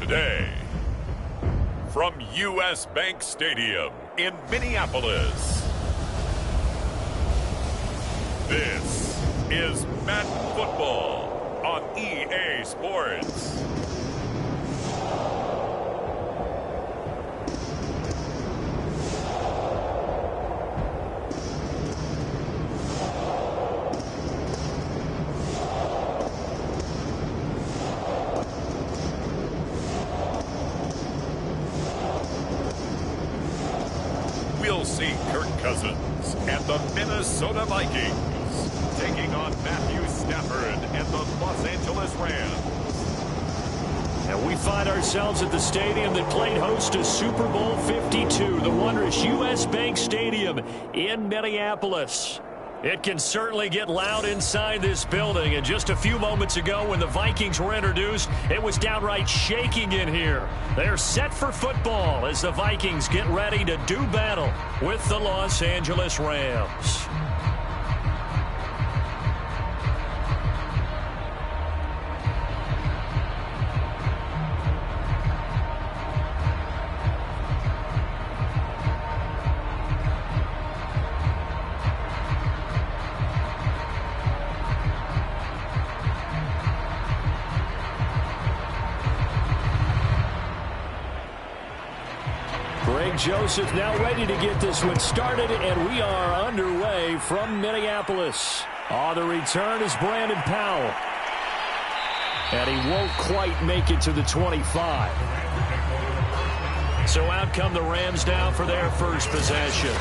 Today, from U.S. Bank Stadium in Minneapolis, this is Madden Football on EA Sports. We'll see Kirk Cousins and the Minnesota Vikings taking on Matthew Stafford and the Los Angeles Rams. And we find ourselves at the stadium that played host to Super Bowl 52, the wondrous U.S. Bank Stadium in Minneapolis. It can certainly get loud inside this building, and just a few moments ago when the Vikings were introduced, it was downright shaking in here. They're set for football as the Vikings get ready to do battle with the Los Angeles Rams. Joseph now ready to get this one started, and we are underway from Minneapolis. On the return is Brandon Powell. And he won't quite make it to the 25. So out come the Rams now for their first possession.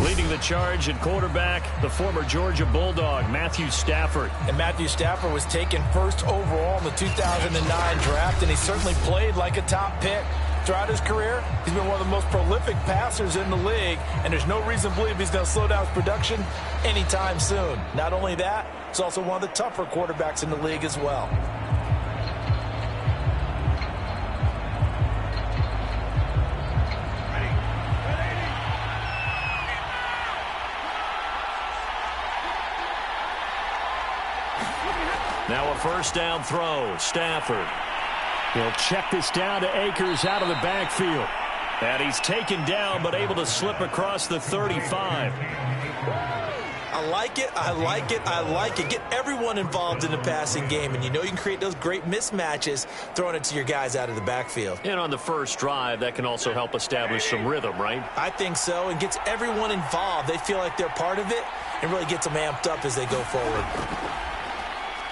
Leading the charge at quarterback, the former Georgia Bulldog, Matthew Stafford. And Matthew Stafford was taken first overall in the 2009 draft, and he certainly played like a top pick. Throughout his career, he's been one of the most prolific passers in the league, and there's no reason to believe he's going to slow down his production anytime soon. Not only that, he's also one of the tougher quarterbacks in the league as well. Now a first down throw, Stafford. He'll check this down to Akers out of the backfield. And he's taken down, but able to slip across the 35. I like it, I like it, I like it. Get everyone involved in the passing game, and you know you can create those great mismatches throwing it to your guys out of the backfield. And on the first drive, that can also help establish some rhythm, right? I think so, and gets everyone involved. They feel like they're part of it, and really gets them amped up as they go forward.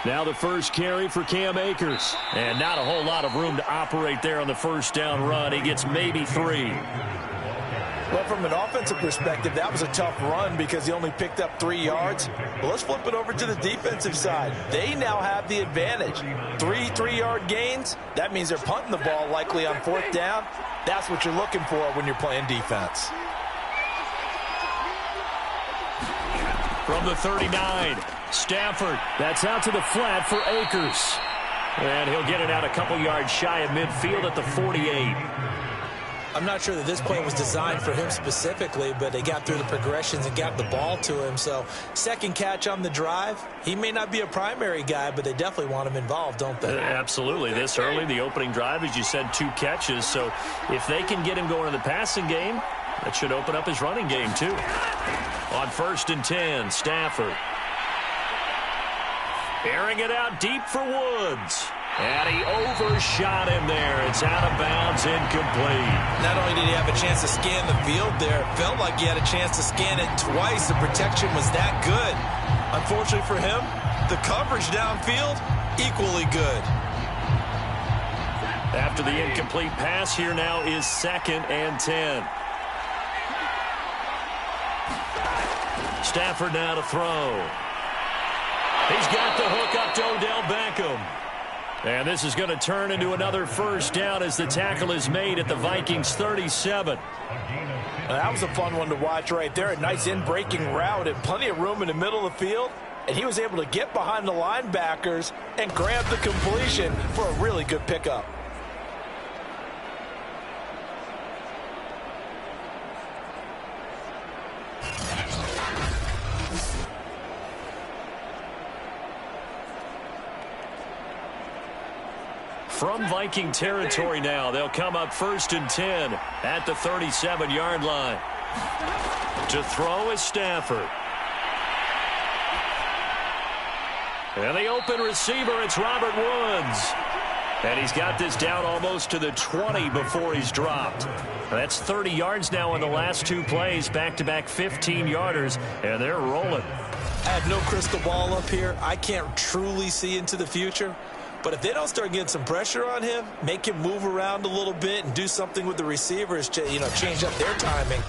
Now the first carry for Cam Akers. And not a whole lot of room to operate there on the first down run. He gets maybe 3. Well, from an offensive perspective, that was a tough run because he only picked up 3 yards. But let's flip it over to the defensive side. They now have the advantage. 3 3-yard gains. That means they're punting the ball likely on 4th down. That's what you're looking for when you're playing defense. From the 39, Stafford. That's out to the flat for Akers. And he'll get it out a couple yards shy of midfield at the 48. I'm not sure that this play was designed for him specifically, but they got through the progressions and got the ball to him. So second catch on the drive. He may not be a primary guy, but they definitely want him involved, don't they? Absolutely. This early, the opening drive, as you said, 2 catches. So if they can get him going in the passing game, that should open up his running game too. On 1st and 10, Stafford. Airing it out deep for Woods. And he overshot him there. It's out of bounds, incomplete. Not only did he have a chance to scan the field there, it felt like he had a chance to scan it twice. The protection was that good. Unfortunately for him, the coverage downfield, equally good. After the incomplete pass, here now is 2nd and 10. Stafford now to throw. He's got the hook up to Odell Beckham. And this is going to turn into another first down as the tackle is made at the Vikings 37. That was a fun one to watch right there. A nice in-breaking route and plenty of room in the middle of the field. And he was able to get behind the linebackers and grab the completion for a really good pickup. from Viking territory now. They'll come up 1st and 10 at the 37-yard line. To throw is Stafford. And the open receiver, it's Robert Woods. And he's got this down almost to the 20 before he's dropped. That's 30 yards now in the last 2 plays, back-to-back 15-yarders, and they're rolling. I have no crystal ball up here. I can't truly see into the future. But if they don't start getting some pressure on him, make him move around a little bit and do something with the receivers, change up their timing,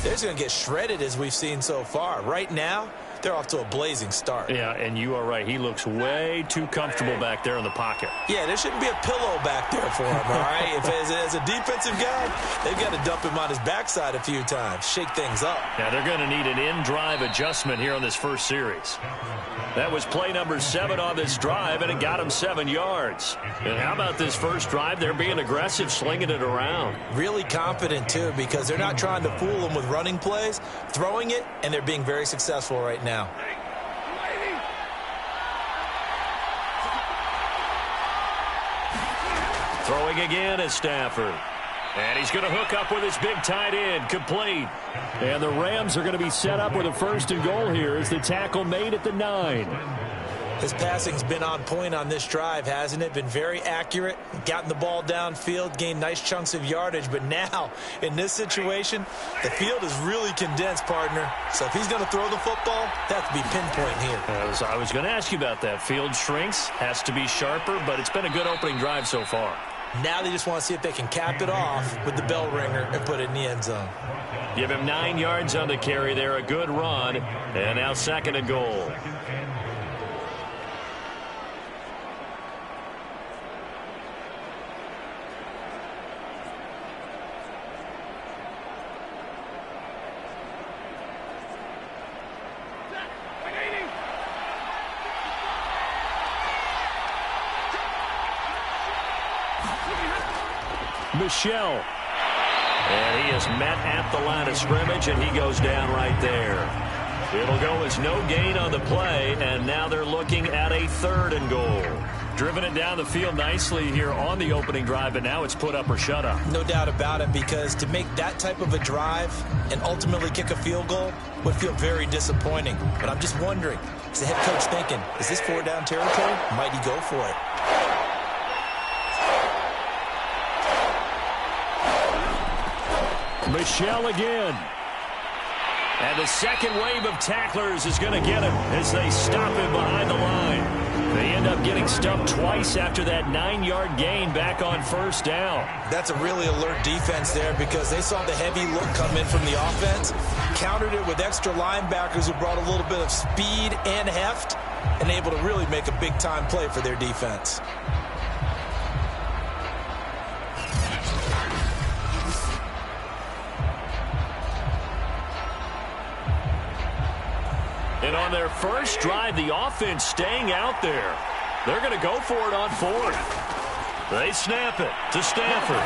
they're just going to get shredded as we've seen so far. Right now, they're off to a blazing start. Yeah, and you are right. He looks way too comfortable back there in the pocket. Yeah, there shouldn't be a pillow back there for him, all right? If as a defensive guy, they've got to dump him on his backside a few times, shake things up. Yeah, they're going to need an in-drive adjustment here on this first series. That was play number 7 on this drive, and it got him 7 yards. And how about this first drive? They're being aggressive, slinging it around. Really confident, too, because they're not trying to fool them with running plays, throwing it, and they're being very successful right now. Throwing again is Stafford. And he's going to hook up with his big tight end, complete. And the Rams are going to be set up with a 1st and goal here as the tackle made at the 9. His passing's been on point on this drive, hasn't it? Been very accurate, gotten the ball downfield, gained nice chunks of yardage. But now, in this situation, the field is really condensed, partner. So if he's going to throw the football, that has to be pinpoint here. I was going to ask you about that. Field shrinks, has to be sharper, but it's been a good opening drive so far. Now they just want to see if they can cap it off with the bell ringer and put it in the end zone. Give him 9 yards on the carry there, a good run, and now 2nd and goal. Michelle. And he is met at the line of scrimmage, and he goes down right there. It'll go as no gain on the play, and now they're looking at a 3rd and goal. Driven it down the field nicely here on the opening drive, but now it's put up or shut up. No doubt about it, because to make that type of a drive and ultimately kick a field goal would feel very disappointing. But I'm just wondering, is the head coach thinking, is this 4-down territory? Might he go for it? Michelle again. And the second wave of tacklers is going to get him as they stop him behind the line. They end up getting stumped twice after that 9-yard gain back on 1st down. That's a really alert defense there, because they saw the heavy look come in from the offense, countered it with extra linebackers who brought a little bit of speed and heft, and able to really make a big-time play for their defense. And on their first drive, the offense staying out there. They're going to go for it on 4th. They snap it to Stafford.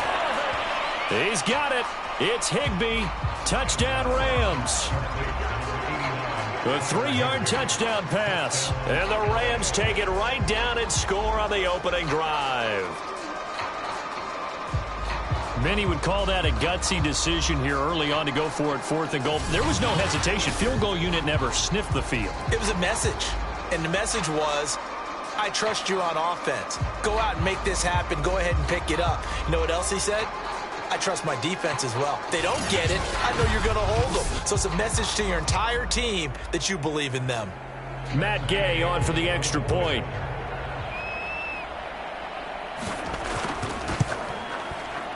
He's got it. It's Higbee. Touchdown, Rams. A 3-yard touchdown pass. And the Rams take it right down and score on the opening drive. Many would call that a gutsy decision here early on to go for it 4th and goal. There was no hesitation. Field goal unit never sniffed the field. It was a message, and the message was, I trust you on offense. Go out and make this happen. Go ahead and pick it up. You know what else he said? I trust my defense as well. If they don't get it, I know you're going to hold them. So it's a message to your entire team that you believe in them. Matt Gay on for the extra point.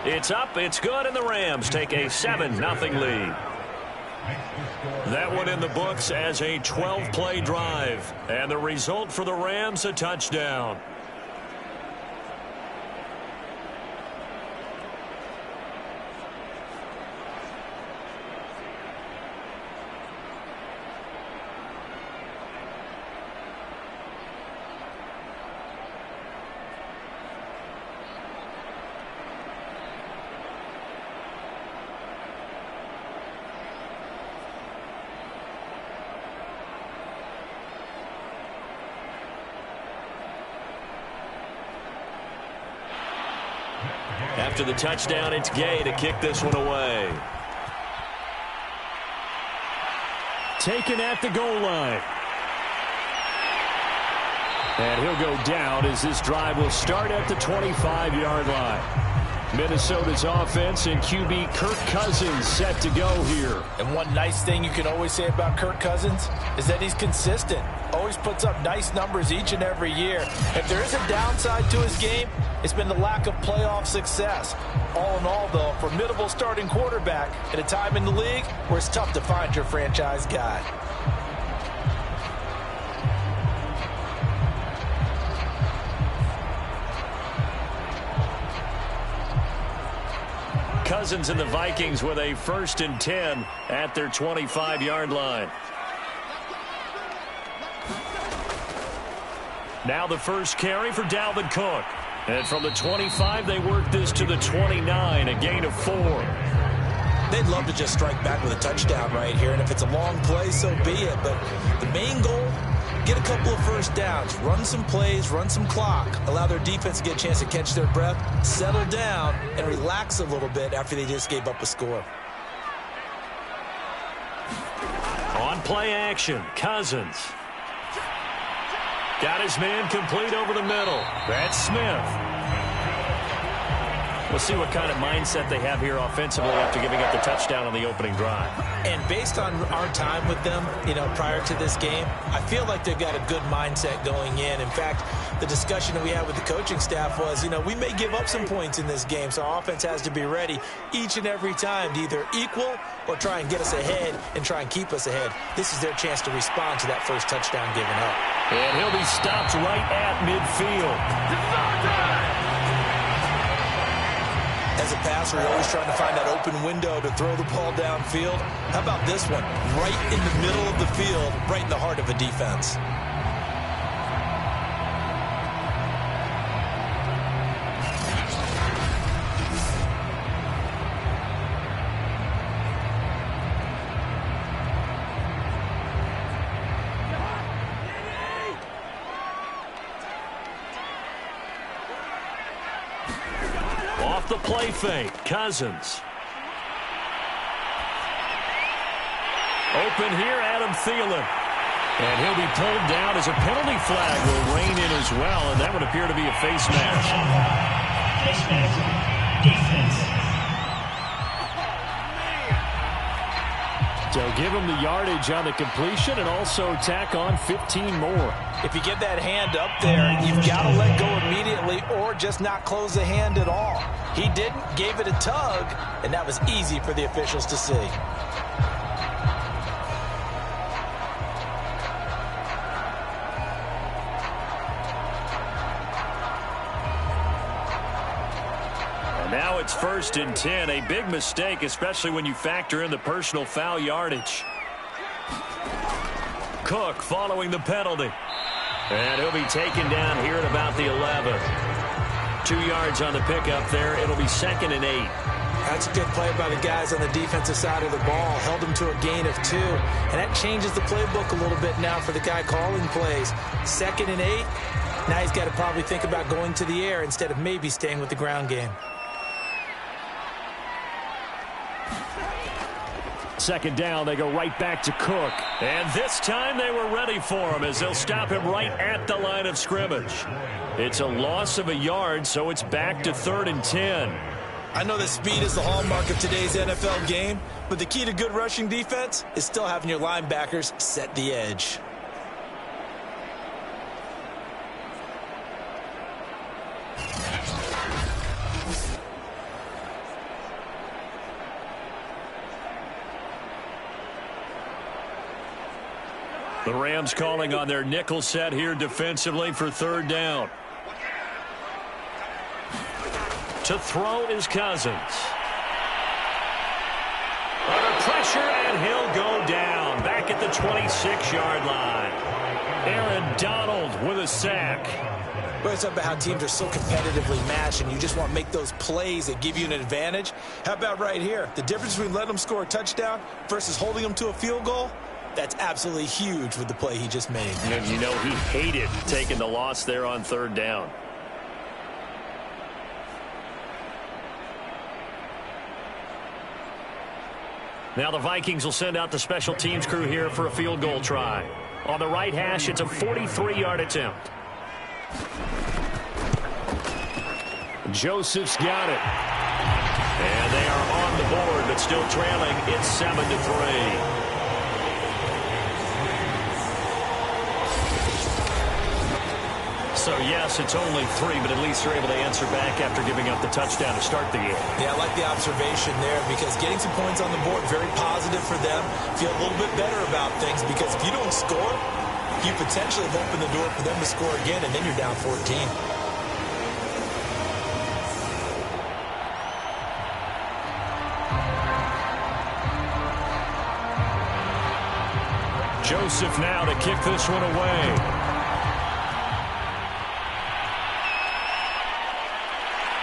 It's up, it's good, and the Rams take a 7-0 lead. That one in the books as a 12-play drive. And the result for the Rams, a touchdown. After the touchdown, it's Gay to kick this one away. Taken at the goal line. And he'll go down as this drive will start at the 25-yard line. Minnesota's offense and QB Kirk Cousins set to go here. And one nice thing you can always say about Kirk Cousins is that he's consistent. Always puts up nice numbers each and every year. If there is a downside to his game, it's been the lack of playoff success. All in all, though, formidable starting quarterback at a time in the league where it's tough to find your franchise guy. Cousins and the Vikings with a 1st and 10 at their 25-yard line. Now the first carry for Dalvin Cook. And from the 25, they work this to the 29, a gain of 4. They'd love to just strike back with a touchdown right here, and if it's a long play, so be it. But the main goal, get a couple of first downs, run some plays, run some clock, allow their defense to get a chance to catch their breath, settle down, and relax a little bit after they just gave up a score. On play action, Cousins. Got his man complete over the middle. That's Smith. We'll see what kind of mindset they have here offensively after giving up the touchdown on the opening drive. And based on our time with them, prior to this game, I feel like they've got a good mindset going in. In fact, the discussion that we had with the coaching staff was, we may give up some points in this game, so our offense has to be ready each and every time to either equal or try and get us ahead and try and keep us ahead. This is their chance to respond to that first touchdown given up. And he'll be stopped right at midfield. As a passer, you're always trying to find that open window to throw the ball downfield. How about this one? Right in the middle of the field, right in the heart of a defense. The play fake, Cousins. Open here, Adam Thielen. And he'll be pulled down as a penalty flag will rein in as well, and that would appear to be a face mask. Face mask, defense. So give him the yardage on the completion and also tack on 15 more. If you get that hand up there, you've got to let go immediately or just not close the hand at all. He didn't, gave it a tug, and that was easy for the officials to see. And now it's 1st and 10, a big mistake, especially when you factor in the personal foul yardage. Cook following the penalty. And he'll be taken down here at about the 11. 2 yards on the pickup there. It'll be 2nd and 8. That's a good play by the guys on the defensive side of the ball. Held them to a gain of 2. And that changes the playbook a little bit now for the guy calling plays. 2nd and 8. Now he's got to probably think about going to the air instead of maybe staying with the ground game. 2nd down, they go right back to Cook. And this time they were ready for him as they'll stop him right at the line of scrimmage. It's a loss of a yard, so it's back to 3rd and 10. I know that speed is the hallmark of today's NFL game, but the key to good rushing defense is still having your linebackers set the edge. The Rams calling on their nickel set here defensively for 3rd down. To throw is Cousins. Under pressure, and he'll go down. Back at the 26-yard line. Aaron Donald with a sack. Well, it's about how teams are so competitively matched, and you just want to make those plays that give you an advantage. How about right here? The difference between letting them score a touchdown versus holding them to a field goal? That's absolutely huge with the play he just made. And you know he hated taking the loss there on 3rd down. Now the Vikings will send out the special teams crew here for a field goal try. On the right hash, it's a 43-yard attempt. Joseph's got it. And they are on the board, but still trailing. It's 7-3. So, yes, it's only 3, but at least they're able to answer back after giving up the touchdown to start the game. Yeah, I like the observation there because getting some points on the board, very positive for them. Feel a little bit better about things because if you don't score, you potentially have opened the door for them to score again, and then you're down 14. Joseph now to kick this one away.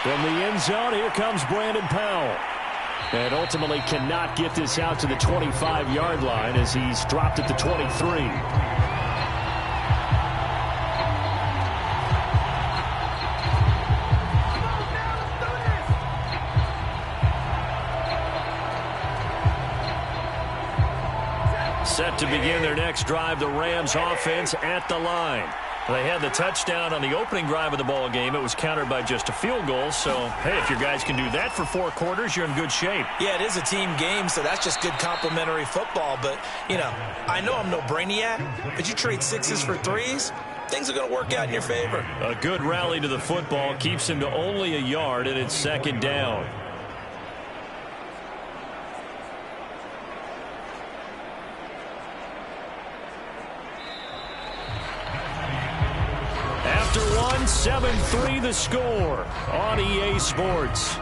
From the end zone, here comes Brandon Powell. And ultimately cannot get this out to the 25-yard line as he's dropped at the 23. Set to begin their next drive, the Rams offense at the line. They had the touchdown on the opening drive of the ball game. It was countered by just a field goal. So, hey, if your guys can do that for 4 quarters, you're in good shape. Yeah, it is a team game, so that's just good complementary football. But, you know, I know I'm no brainiac, but you trade 6s for 3s, things are going to work out in your favor. A good rally to the football keeps him to only a yard, and it's 2nd down. After 7-3 the score on EA Sports.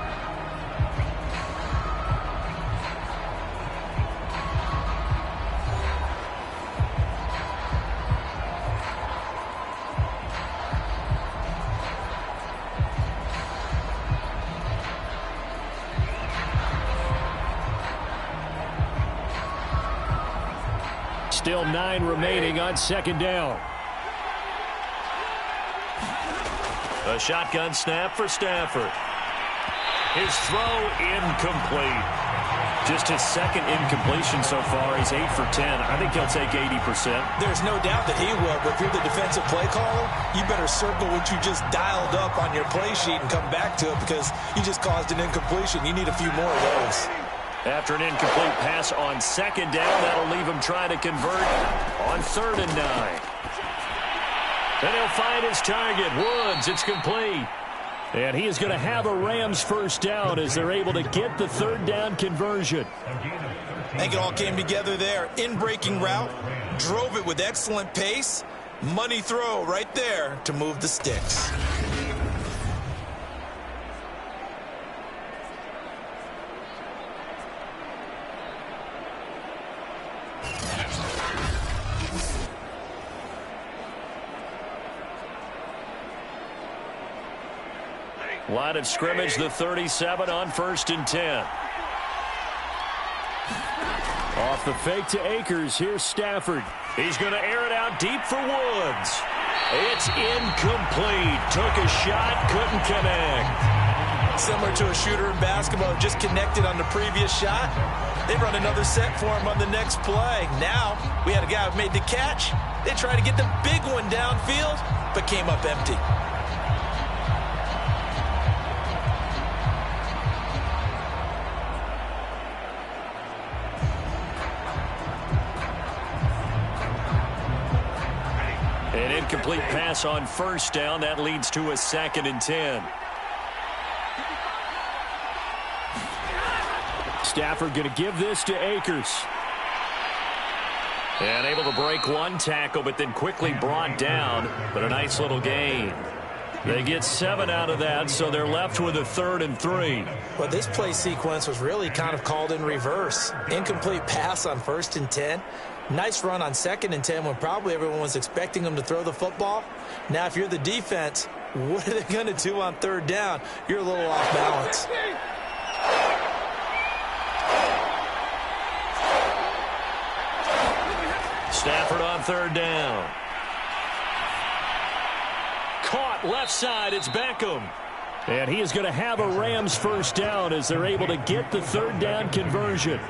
Still 9 remaining on 2nd down. A shotgun snap for Stafford. His throw incomplete. Just his 2nd incompletion so far. He's 8 for 10. I think he'll take 80%. There's no doubt that he will, but if you're the defensive play caller, you better circle what you just dialed up on your play sheet and come back to it because you just caused an incompletion. You need a few more of those. After an incomplete pass on 2nd down, that'll leave him trying to convert on 3rd and 9. And he'll find his target. Woods, it's complete. And he is going to have a Rams 1st down as they're able to get the 3rd down conversion. I think it all came together there. In-breaking route, drove it with excellent pace. Money throw right there to move the sticks. Line of scrimmage, the 37 on 1st and 10. Off the fake to Akers. Here's Stafford. He's going to air it out deep for Woods. It's incomplete. Took a shot, couldn't connect. Similar to a shooter in basketball, just connected on the previous shot. They run another set for him on the next play. Now, we had a guy who made the catch. They tried to get the big one downfield, but came up empty. An incomplete pass on 1st down. That leads to a 2nd and 10. Stafford going to give this to Akers. And able to break one tackle, but then quickly brought down. But a nice little gain. They get 7 out of that, so they're left with a 3rd and 3. Well, this play sequence was really kind of called in reverse. Incomplete pass on 1st and 10. Nice run on 2nd and 10 when probably everyone was expecting them to throw the football. Now, if you're the defense, what are they going to do on 3rd down? You're a little off balance. Stafford on 3rd down. Caught left side. It's Beckham. And he is going to have a Rams 1st down as they're able to get the 3rd down conversion.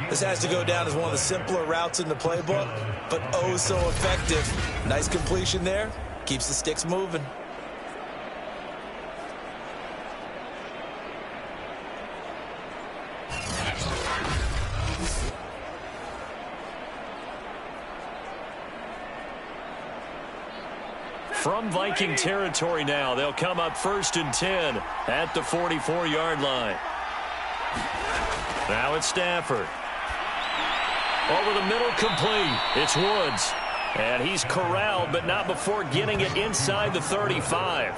This has to go down as one of the simpler routes in the playbook, but oh so effective. Nice completion there. Keeps the sticks moving. From Viking territory now, they'll come up 1st and 10 at the 44-yard line. Now it's Stafford. Over the middle, complete. It's Woods. And he's corralled, but not before getting it inside the 35.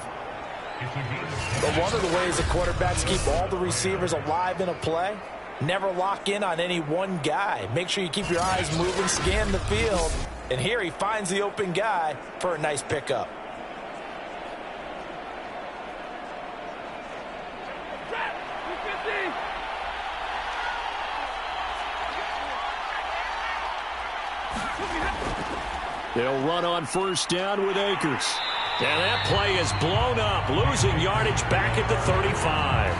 But one of the ways the quarterbacks keep all the receivers alive in a play, never lock in on any one guy. Make sure you keep your eyes moving, scan the field. And here he finds the open guy for a nice pickup. They'll run on 1st down with Akers. And that play is blown up, losing yardage back at the 35.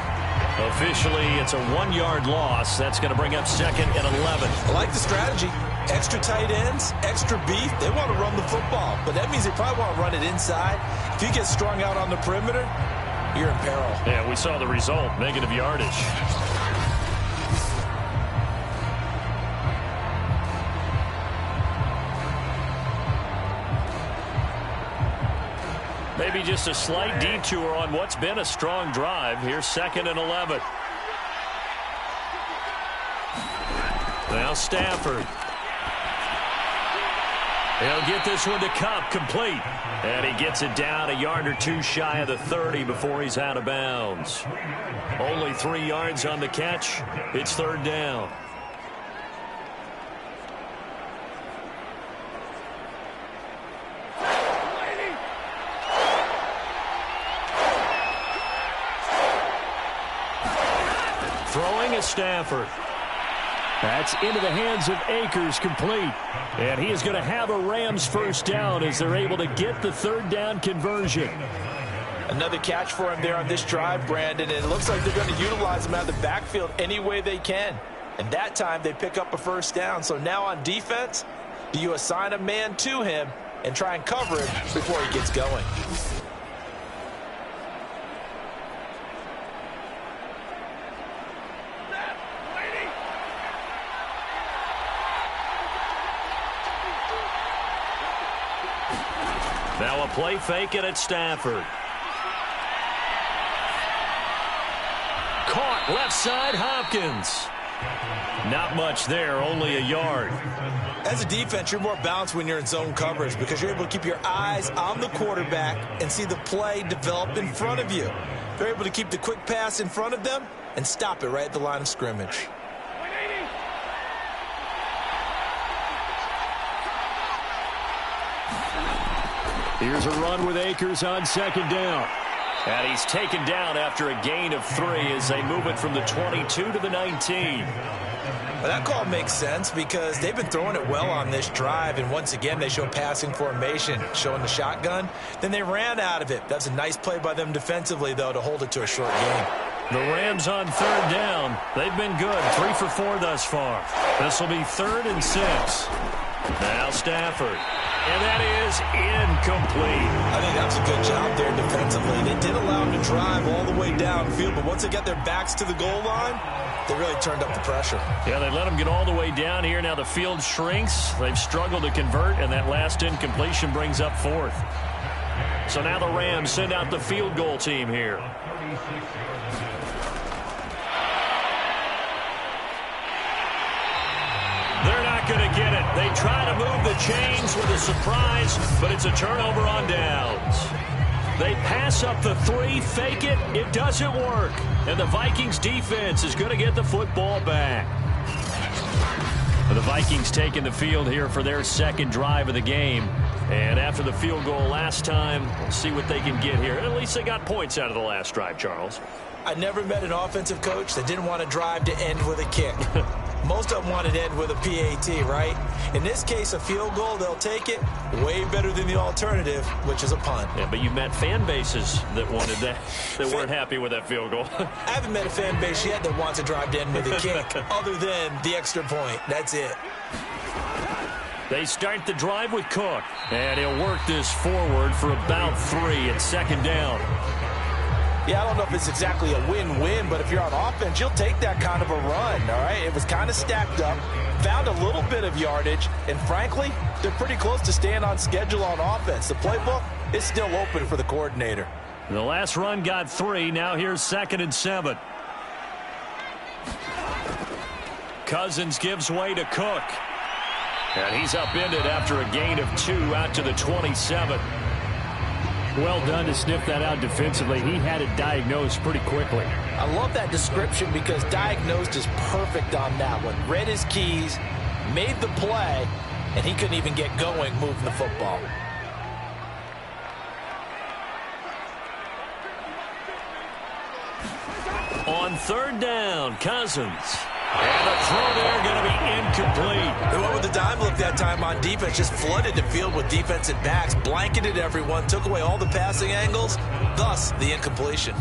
Officially, it's a 1-yard loss. That's going to bring up 2nd and 11. I like the strategy. Extra tight ends, extra beef. They want to run the football, but that means they probably want to run it inside. If you get strung out on the perimeter, you're in peril. Yeah, we saw the result, negative yardage. Maybe just a slight detour on what's been a strong drive. Here's 2nd and 11. Now Stafford. He'll get this one to Cup, complete. And he gets it down a yard or two shy of the 30 before he's out of bounds. Only 3 yards on the catch. It's 3rd down. Throwing is Stafford. That's into the hands of Akers, complete. And he is going to have a Rams 1st down as they're able to get the 3rd down conversion. Another catch for him there on this drive, Brandon, and it looks like they're going to utilize him out of the backfield any way they can. And that time they pick up a 1st down. So now on defense, do you assign a man to him and try and cover him before he gets going? Now a play fake, and it's Stafford. Caught left side, Hopkins. Not much there, only a yard. As a defense, you're more balanced when you're in zone coverage because you're able to keep your eyes on the quarterback and see the play develop in front of you. They're able to keep the quick pass in front of them and stop it right at the line of scrimmage. Here's a run with Akers on 2nd down. And he's taken down after a gain of 3 as they move it from the 22 to the 19. Well, that call makes sense because they've been throwing it well on this drive, and once again they show passing formation, showing the shotgun. Then they ran out of it. That's a nice play by them defensively, though, to hold it to a short game. The Rams on 3rd down. They've been good, 3 for 4 thus far. This will be 3rd and 6. Now Stafford. And that is incomplete. I think that's a good job there defensively. They did allow him to drive all the way downfield, but once they got their backs to the goal line, they really turned up the pressure. Yeah, they let him get all the way down here. Now the field shrinks. They've struggled to convert, and that last incompletion brings up 4th. So now the Rams send out the field goal team here. They're not going to get it. They try to move the chains with a surprise, but it's a turnover on downs. They pass up the 3, fake it. It doesn't work. And the Vikings defense is going to get the football back. The Vikings taking the field here for their 2nd drive of the game. And after the field goal last time, we'll see what they can get here. At least they got points out of the last drive, Charles. I never met an offensive coach that didn't want to drive to end with a kick. Most of them want it end with a PAT, right? In this case, a field goal, they'll take it way better than the alternative, which is a punt. Yeah, but you've met fan bases that wanted that, that weren't happy with that field goal. I haven't met a fan base yet that wants to drive to end with a kick other than the extra point. That's it. They start the drive with Cook, and he'll work this forward for about 3 at second down. Yeah, I don't know if it's exactly a win-win, but if you're on offense, you'll take that kind of a run, all right? It was kind of stacked up, found a little bit of yardage, and frankly, they're pretty close to staying on schedule on offense. The playbook is still open for the coordinator. The last run got 3. Now here's 2nd and 7. Cousins gives way to Cook. And he's upended after a gain of 2 out to the 27. Well done to sniff that out defensively. He had it diagnosed pretty quickly. I love that description because diagnosed is perfect on that one. Read his keys, made the play, and he couldn't even get going moving the football. On 3rd down, Cousins. And the throw there going to be incomplete. They went with the dime look that time on defense, just flooded the field with defensive backs, blanketed everyone, took away all the passing angles, thus the incompletion.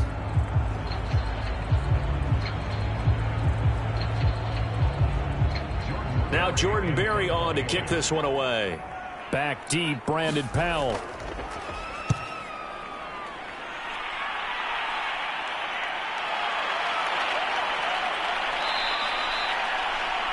Now Jordan Berry on to kick this one away. Back deep, Brandon Powell.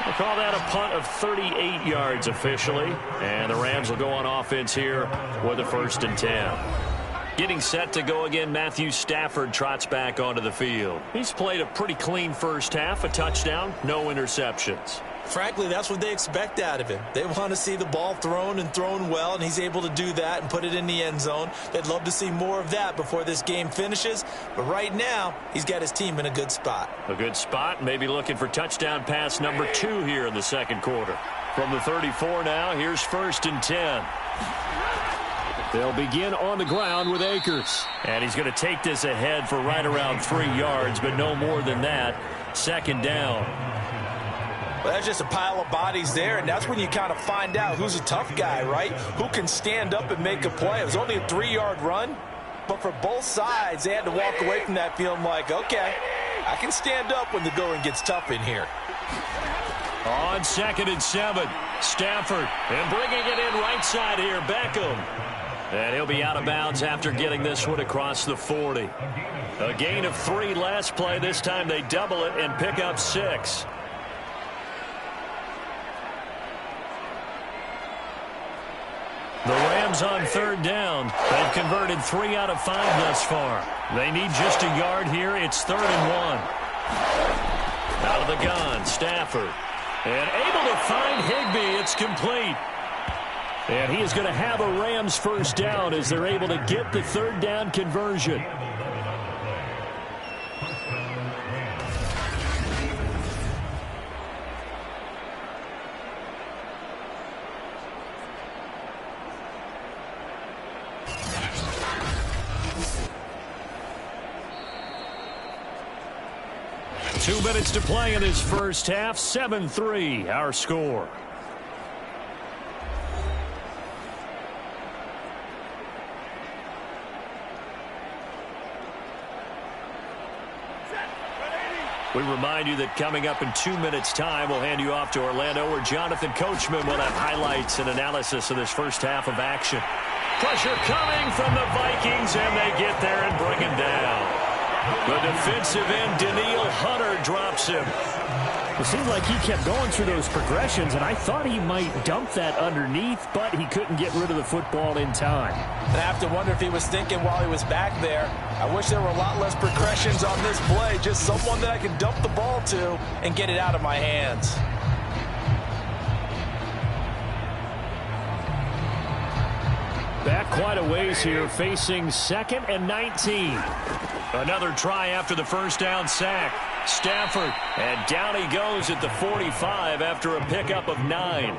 We'll call that a punt of 38 yards officially. And the Rams will go on offense here with a 1st and 10. Getting set to go again, Matthew Stafford trots back onto the field. He's played a pretty clean first half, a touchdown, no interceptions. Frankly, that's what they expect out of him. They want to see the ball thrown and thrown well, and he's able to do that and put it in the end zone. They'd love to see more of that before this game finishes. But right now, he's got his team in a good spot. A good spot, maybe looking for touchdown pass number 2 here in the 2nd quarter. From the 34 now, here's 1st and 10. They'll begin on the ground with Akers. And he's going to take this ahead for right around 3 yards, but no more than that. 2nd down. Well, that's just a pile of bodies there, and that's when you kind of find out who's a tough guy, right? Who can stand up and make a play. It was only a 3-yard run, but for both sides, they had to walk away from that feeling like, okay, I can stand up when the going gets tough in here. On 2nd and 7, Stafford, and bringing it in right side here, Beckham. And he'll be out of bounds after getting this one across the 40. A gain of 3 last play. This time they double it and pick up 6. The Rams on 3rd down. They've converted 3 out of 5 thus far. They need just a yard here. It's 3rd and 1. Out of the gun, Stafford. And able to find Higbee. It's complete. And he is going to have a Rams 1st down as they're able to get the 3rd down conversion. Two minutes to play in this first half. 7-3, our score. We remind you that coming up in 2 minutes' time, we'll hand you off to Orlando, where Jonathan Coachman will have highlights and analysis of this first half of action. Pressure coming from the Vikings, and they get there and bring him down. The defensive end, Daniil Hunter, drops him. It seemed like he kept going through those progressions, and I thought he might dump that underneath, but he couldn't get rid of the football in time. And I have to wonder if he was thinking while he was back there, I wish there were a lot less progressions on this play, just someone that I can dump the ball to and get it out of my hands. Back quite a ways here, facing 2nd and 19. Another try after the first down sack. Stafford, and down he goes at the 45 after a pickup of 9.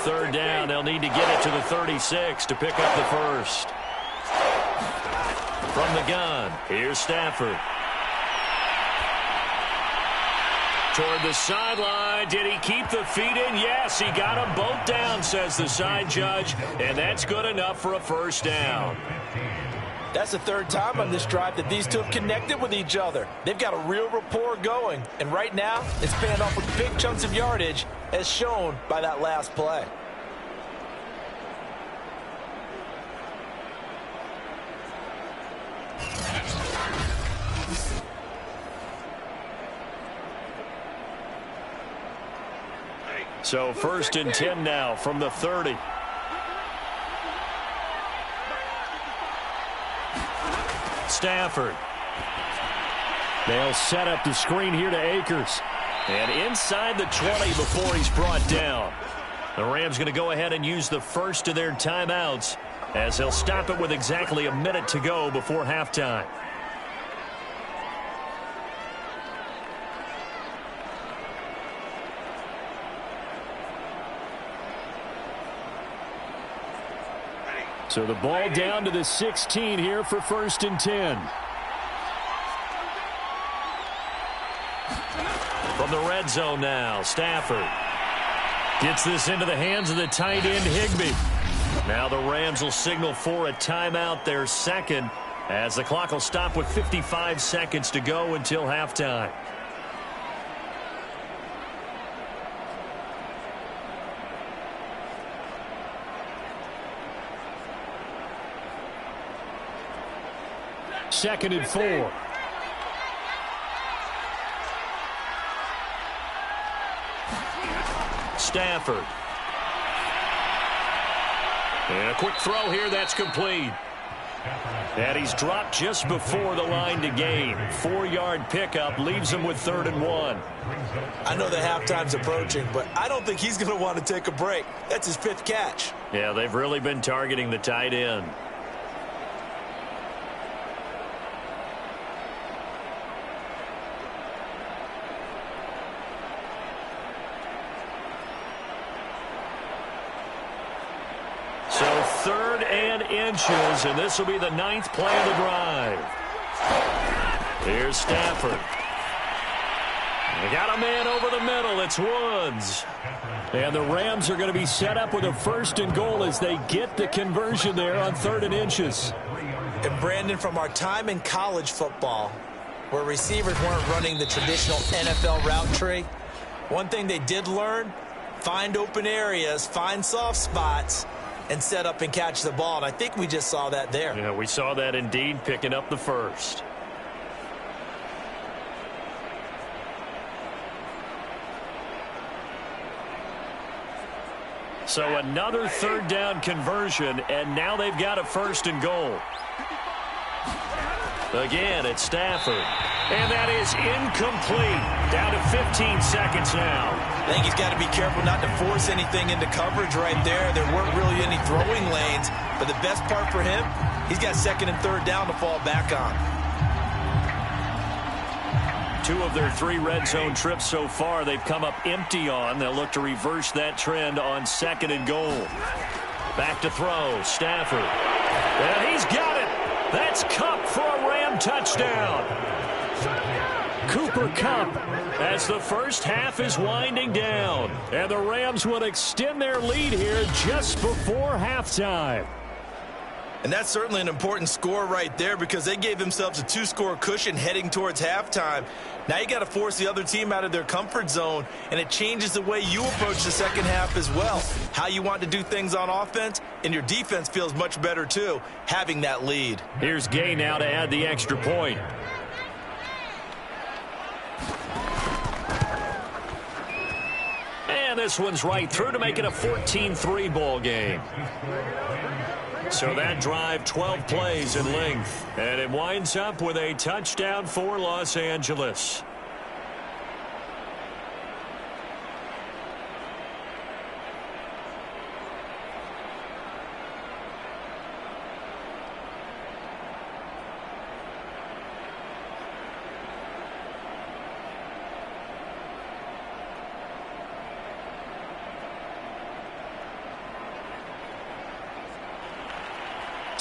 third down. They'll need to get it to the 36 to pick up the first. From the gun, here's Stafford. Toward the sideline. Did he keep the feet in? Yes, he got them both down, says the side judge. And that's good enough for a first down. That's the third time on this drive that these two have connected with each other. They've got a real rapport going. And right now, it's paying off with big chunks of yardage, as shown by that last play. So 1st and 10 now from the 30. Stafford. They'll set up the screen here to Akers. And inside the 20 before he's brought down. The Rams going to go ahead and use the first of their timeouts as they'll stop it with exactly a minute to go before halftime. So the ball down to the 16 here for 1st and 10. From the red zone now, Stafford gets this into the hands of the tight end, Higbee. Now the Rams will signal for a timeout, their second, as the clock will stop with 55 seconds to go until halftime. Second and 4. Stafford. And a quick throw here that's complete. And he's dropped just before the line to gain. 4-yard pickup leaves him with 3rd and 1. I know that halftime's approaching, but I don't think he's going to want to take a break. That's his 5th catch. Yeah, they've really been targeting the tight end. So 3rd and inches, and this will be the 9th play of the drive. Here's Stafford. They got a man over the middle. It's Woods. And the Rams are going to be set up with a 1st and goal as they get the conversion there on 3rd and inches. And Brandon, from our time in college football, where receivers weren't running the traditional NFL route tree, one thing they did learn, find open areas, find soft spots, and set up and catch the ball. And I think we just saw that there. Yeah, we saw that indeed, picking up the first. So another 3rd down conversion, and now they've got a 1st and goal. Again, it's Stafford. And that is incomplete. Down to 15 seconds now. I think he's got to be careful not to force anything into coverage right there. There weren't really any throwing lanes. But the best part for him, he's got 2nd and 3rd down to fall back on. 2 of their 3 red zone trips so far, they've come up empty on. They'll look to reverse that trend on 2nd and goal. Back to throw, Stafford. And he's got it. That's Kupp for a Ram touchdown. Cooper Kupp as the first half is winding down. And the Rams would extend their lead here just before halftime. And that's certainly an important score right there because they gave themselves a 2-score cushion heading towards halftime. Now you got to force the other team out of their comfort zone, and it changes the way you approach the second half as well. How you want to do things on offense, and your defense feels much better too, having that lead. Here's Gay now to add the extra point. And this one's right through to make it a 14-3 ball game. So that drive, 12 plays in length. And it winds up with a touchdown for Los Angeles.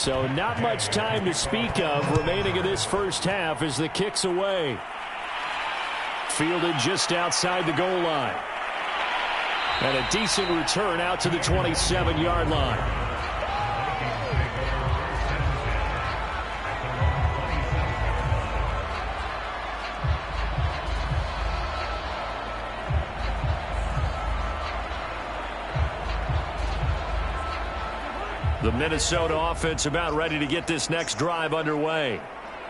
So not much time to speak of remaining in this first half as the kick's away. Fielded just outside the goal line. And a decent return out to the 27-yard line. The Minnesota offense about ready to get this next drive underway.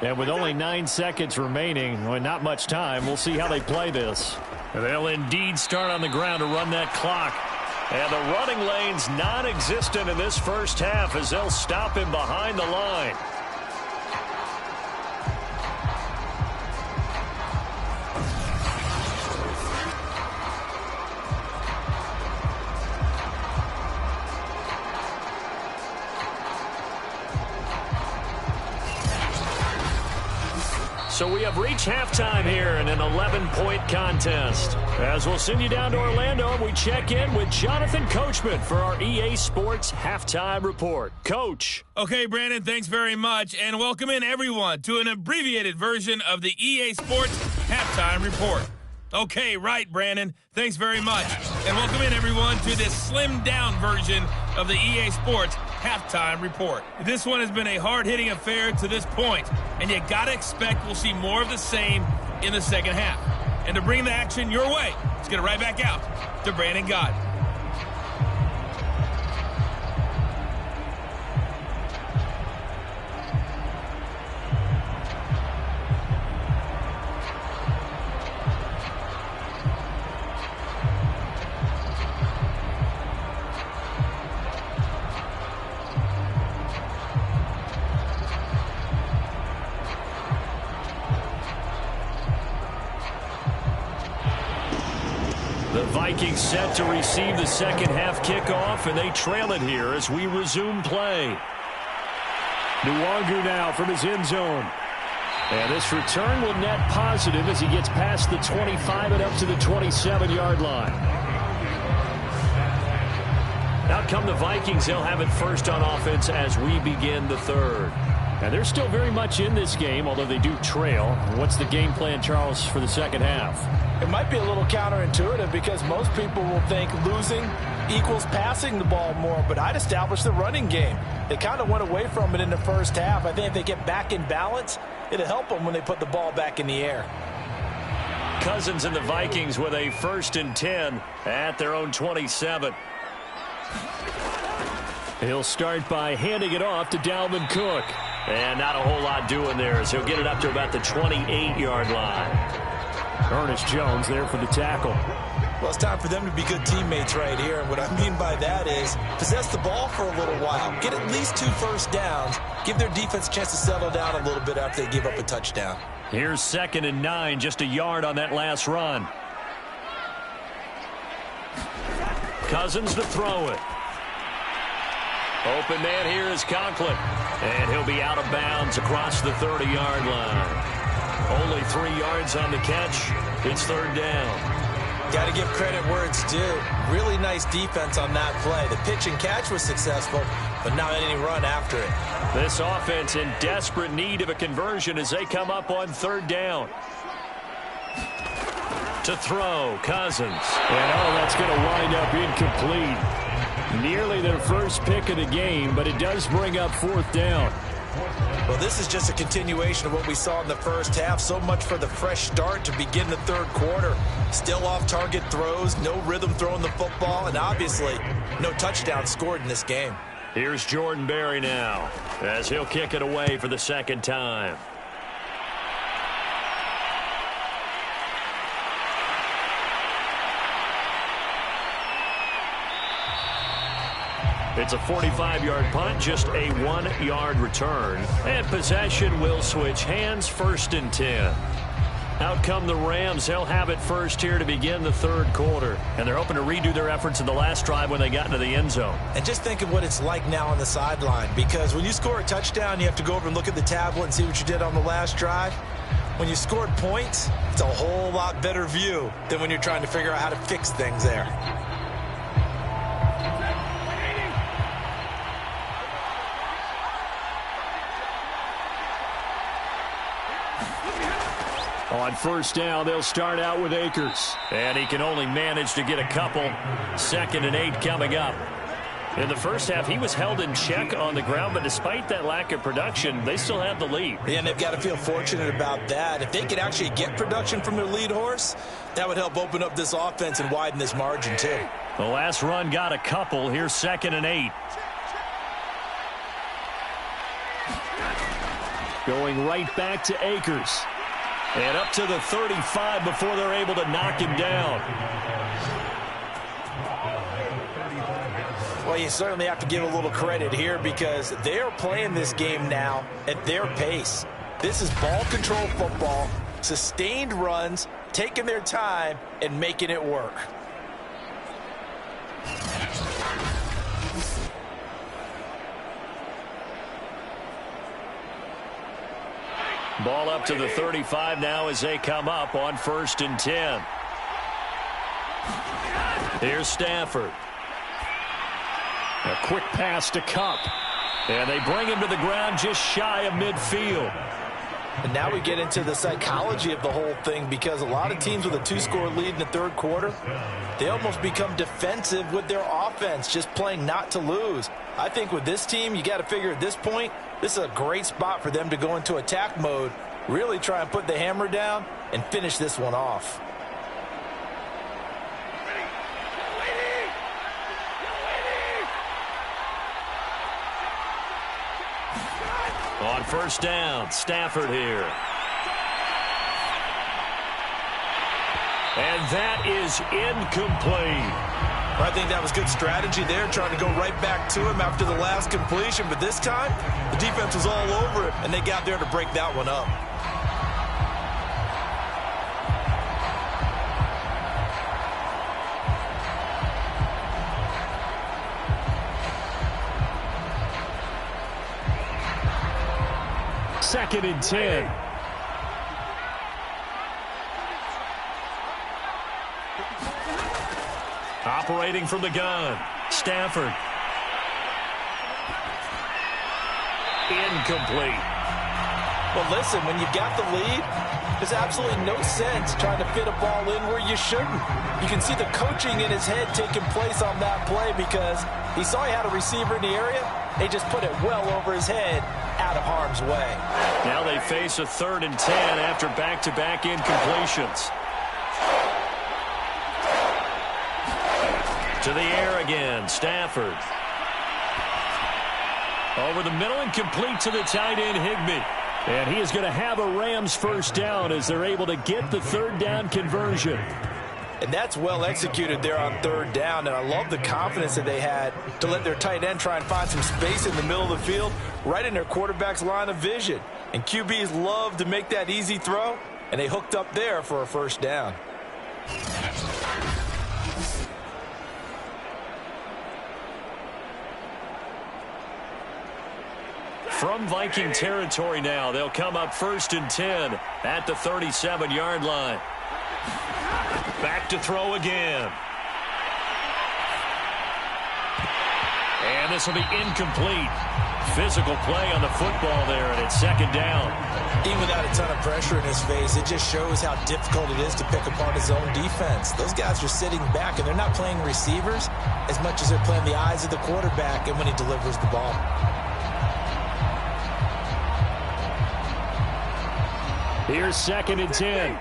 And with only 9 seconds remaining, well, not much time, we'll see how they play this. They'll indeed start on the ground to run that clock. And the running lane's non-existent in this first half as they'll stop him behind the line. So we have reached halftime here in an 11-point contest. As we'll send you down to Orlando, and we check in with Jonathan Coachman for our EA Sports Halftime Report. Coach. Okay, Brandon, thanks very much. And welcome in, everyone, to an abbreviated version of the EA Sports Halftime Report. Okay, right, Brandon. Thanks very much. And welcome in, everyone, to this slimmed-down version of the EA Sports Halftime Report. This one has been a hard-hitting affair to this point, and you got to expect we'll see more of the same in the second half. And to bring the action your way, let's get it right back out to Brandon Gott. Vikings set to receive the second half kickoff, and they trail it here as we resume play. Nwangu now from his end zone. And this return will net positive as he gets past the 25 and up to the 27-yard line. Out come the Vikings. They'll have it first on offense as we begin the third. And they're still very much in this game, although they do trail. What's the game plan, Charles, for the second half? It might be a little counterintuitive because most people will think losing equals passing the ball more, but I'd establish the running game. They kind of went away from it in the first half. I think if they get back in balance, it'll help them when they put the ball back in the air. Cousins and the Vikings with a 1st and 10 at their own 27. He'll start by handing it off to Dalvin Cook. And not a whole lot doing there as he'll get it up to about the 28-yard line. Ernest Jones there for the tackle. Well, it's time for them to be good teammates right here. And what I mean by that is possess the ball for a little while. Get at least 2 first downs. Give their defense a chance to settle down a little bit after they give up a touchdown. Here's 2nd and 9, just a yard on that last run. Cousins to throw it. Open man here is Conklin. And he'll be out of bounds across the 30-yard line. Only 3 yards on the catch. It's 3rd down. Got to give credit where it's due. Really nice defense on that play. The pitch and catch was successful, but not any run after it. This offense in desperate need of a conversion as they come up on 3rd down. To throw, Cousins. And that's going to wind up incomplete. Nearly their first pick of the game, but it does bring up 4th down. Well, this is just a continuation of what we saw in the first half. So much for the fresh start to begin the 3rd quarter. Still off-target throws, no rhythm throwing the football, and obviously no touchdown scored in this game. Here's Jordan Berry now as he'll kick it away for the 2nd time. It's a 45-yard punt, just a 1-yard return. And possession will switch hands, 1st and 10. Out come the Rams. They'll have it first here to begin the 3rd quarter. And they're hoping to redo their efforts in the last drive when they got into the end zone. And just think of what it's like now on the sideline. Because when you score a touchdown, you have to go over and look at the tablet and see what you did on the last drive. When you scored points, it's a whole lot better view than when you're trying to figure out how to fix things there. On first down, they'll start out with Akers. And he can only manage to get a couple. 2nd and 8 coming up. In the first half, he was held in check on the ground, but despite that lack of production, they still have the lead. Yeah, and they've got to feel fortunate about that. If they could actually get production from their lead horse, that would help open up this offense and widen this margin, too. The last run got a couple. Here's 2nd and 8. Going right back to Akers. And up to the 35 before they're able to knock him down. Well, you certainly have to give a little credit here because they're playing this game now at their pace. This is ball control football, sustained runs, taking their time, and making it work. Ball up to the 35 now as they come up on 1st and 10. Here's Stafford. A quick pass to Kupp. And they bring him to the ground just shy of midfield. And now we get into the psychology of the whole thing because a lot of teams with a 2-score lead in the third quarter, they almost become defensive with their offense, just playing not to lose. I think with this team, you got to figure at this point, this is a great spot for them to go into attack mode, really try and put the hammer down and finish this one off. On first down, Stafford here. And that is incomplete. I think that was good strategy there, trying to go right back to him after the last completion. But this time, the defense was all over it, and they got there to break that one up. Second and 10. Operating from the gun, Stafford. Incomplete. Well, listen, when you've got the lead, there's absolutely no sense trying to fit a ball in where you shouldn't. You can see the coaching in his head taking place on that play because he saw he had a receiver in the area. They just put it well over his head, out of harm's way. Now they face a 3rd and 10 after back-to-back incompletions. To the air again, Stafford. Over the middle and complete to the tight end, Higbee. And he is going to have a Rams first down as they're able to get the 3rd down conversion. And that's well executed there on 3rd down, and I love the confidence that they had to let their tight end try and find some space in the middle of the field, right in their quarterback's line of vision. And QBs love to make that easy throw, and they hooked up there for a first down. From Viking territory now, they'll come up 1st and 10 at the 37-yard line. Back to throw again. And this will be incomplete. Physical play on the football there, and it's 2nd down. Even without a ton of pressure in his face, it just shows how difficult it is to pick apart his own defense. Those guys are sitting back, and they're not playing receivers as much as they're playing the eyes of the quarterback and when he delivers the ball. Here's 2nd and 10.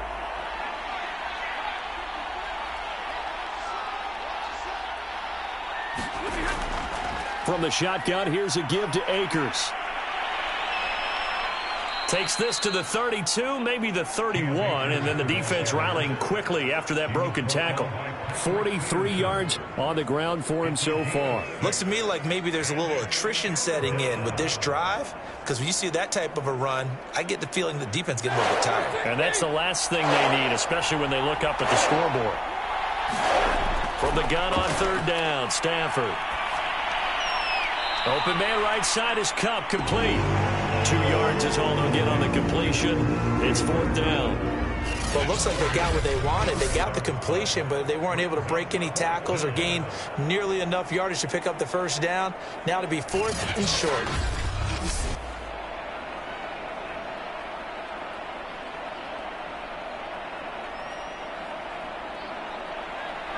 From the shotgun, here's a give to Akers. Takes this to the 32, maybe the 31, and then the defense rallying quickly after that broken tackle. 43 yards on the ground for him so far. Looks to me like maybe there's a little attrition setting in with this drive, because when you see that type of a run, I get the feeling the defense getting a little bit tired. And that's the last thing they need, especially when they look up at the scoreboard. From the gun on 3rd down, Stafford. Open man right side is Kupp, complete. 2 yards is all they'll get on the completion. It's 4th down. Well, it looks like they got what they wanted. They got the completion, but they weren't able to break any tackles or gain nearly enough yardage to pick up the first down. Now to be 4th and short.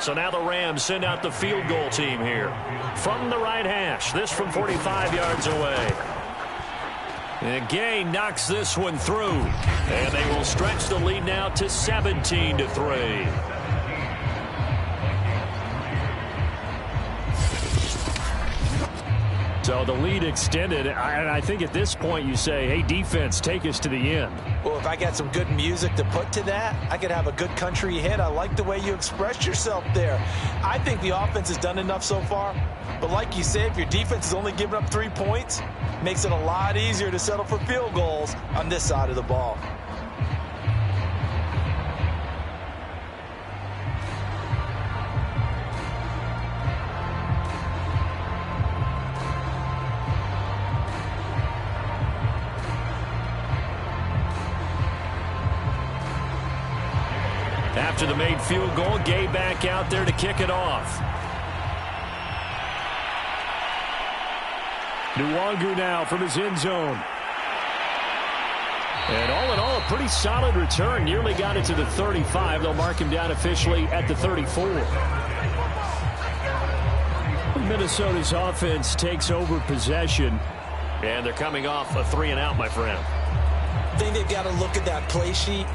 So now the Rams send out the field goal team here. From the right hash, this from 45 yards away. And Gay knocks this one through. And they will stretch the lead now to 17-3. So the lead extended, and I think at this point you say, hey, defense, take us to the end. Well, if I got some good music to put to that, I could have a good country hit. I like the way you expressed yourself there. I think the offense has done enough so far. But like you said, if your defense is only giving up 3 points, makes it a lot easier to settle for field goals on this side of the ball. After the made field goal, Gay back out there to kick it off. Nwangu now from his end zone. And all in all, a pretty solid return. Nearly got it to the 35. They'll mark him down officially at the 34. Minnesota's offense takes over possession. And they're coming off a 3-and-out, my friend. I think they've got to look at that play sheet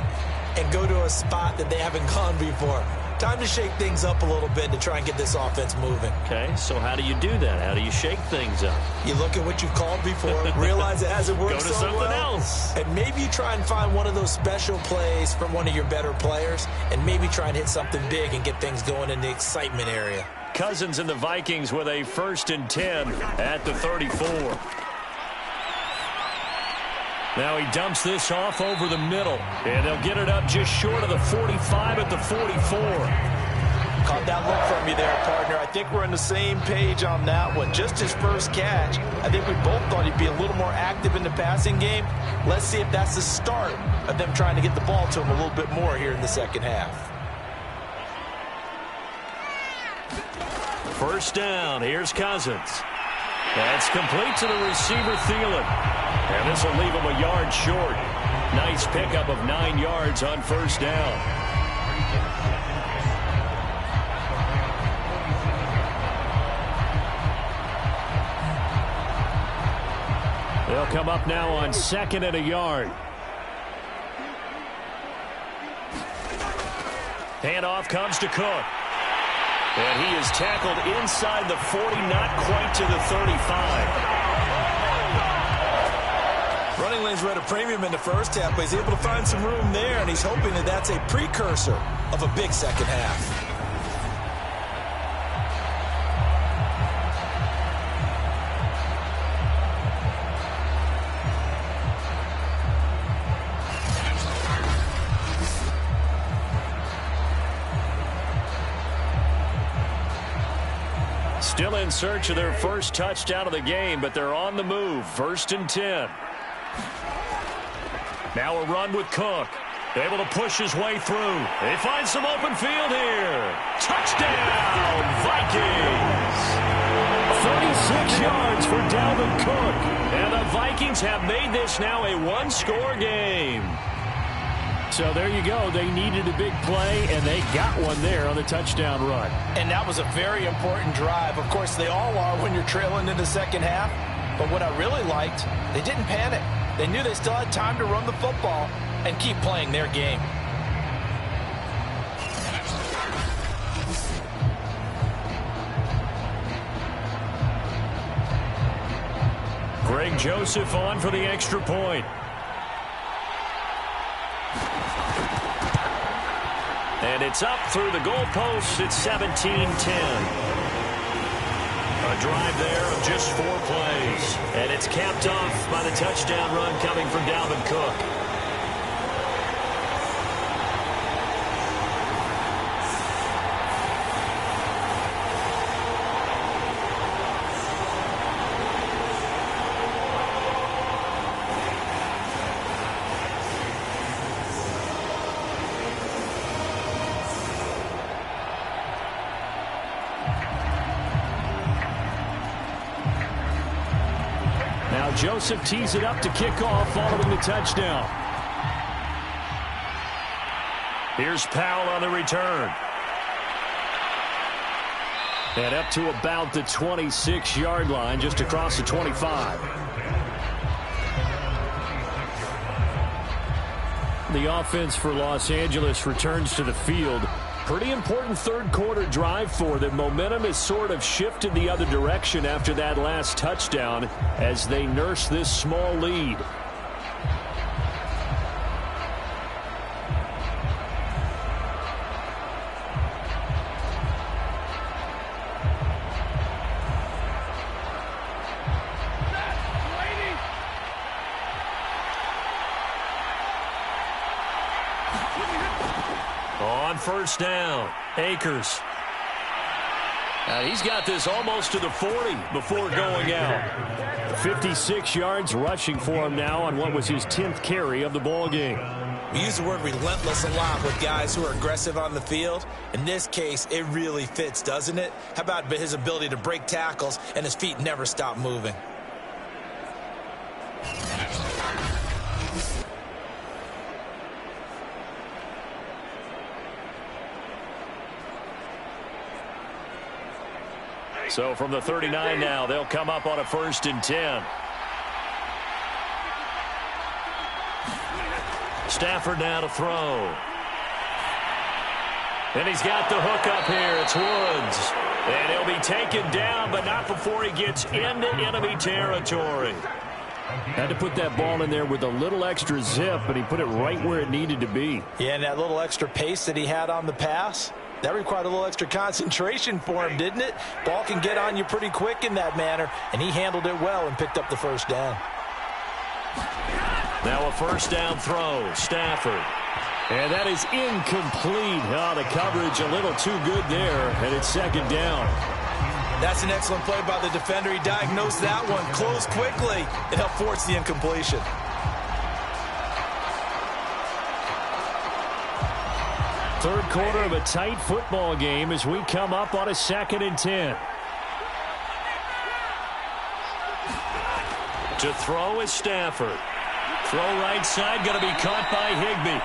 and go to a spot that they haven't gone before. Time to shake things up a little bit to try and get this offense moving. Okay, so how do you do that? How do you shake things up? You look at what you've called before, realize it hasn't worked so well. Go to something else. And maybe you try and find one of those special plays from one of your better players, and maybe try and hit something big and get things going in the excitement area. Cousins and the Vikings with a 1st and 10 at the 34. Now he dumps this off over the middle, and they'll get it up just short of the 45 at the 44. Caught that look from you there, partner. I think we're on the same page on that one. Just his first catch. I think we both thought he'd be a little more active in the passing game. Let's see if that's the start of them trying to get the ball to him a little bit more here in the second half. First down. Here's Cousins. That's complete to the receiver, Thielen. And this will leave him a yard short. Nice pickup of 9 yards on first down. They'll come up now on 2nd and a yard. Handoff comes to Cook. And he is tackled inside the 40, not quite to the 35. Running lanes were at a premium in the first half, but he's able to find some room there, and he's hoping that that's a precursor of a big second half. Still in search of their first touchdown of the game, but they're on the move. 1st and 10. Now a run with Cook. Able to push his way through. They find some open field here. Touchdown, Vikings! 36 yards for Dalvin Cook. And the Vikings have made this now a 1-score game. So there you go. They needed a big play, and they got one there on the touchdown run. And that was a very important drive. Of course, they all are when you're trailing in the second half. But what I really liked, they didn't panic. They knew they still had time to run the football and keep playing their game. Greg Joseph on for the extra point. And it's up through the goalposts. It's 17-10. A drive there of just 4 plays. And it's capped off by the touchdown run coming from Dalvin Cook. Joseph tees it up to kick off following the touchdown. Here's Powell on the return. And up to about the 26-yard line, just across the 25. The offense for Los Angeles returns to the field. Pretty important third-quarter drive for them. Momentum has sort of shifted the other direction after that last touchdown as they nurse this small lead. On first down, Akers. And he's got this almost to the 40 before going out. 56 yards rushing for him now on what was his 10th carry of the ball game. We use the word relentless a lot with guys who are aggressive on the field. In this case, it really fits, doesn't it? How about his ability to break tackles and his feet never stop moving? So from the 39 now, they'll come up on a 1st and 10. Stafford now to throw. And he's got the hook up here. It's Woods. And he'll be taken down, but not before he gets into enemy territory. Had to put that ball in there with a little extra zip, but he put it right where it needed to be. Yeah, and that little extra pace that he had on the pass, that required a little extra concentration for him, didn't it? Ball can get on you pretty quick in that manner, and he handled it well and picked up the first down. Now a first down throw, Stafford. And that is incomplete. Oh, the coverage a little too good there, and it's 2nd down. That's an excellent play by the defender. He diagnosed that one, closed quickly, and helped force the incompletion. Third quarter of a tight football game as we come up on a 2nd and 10. To throw is Stafford. Throw right side, going to be caught by Higbee.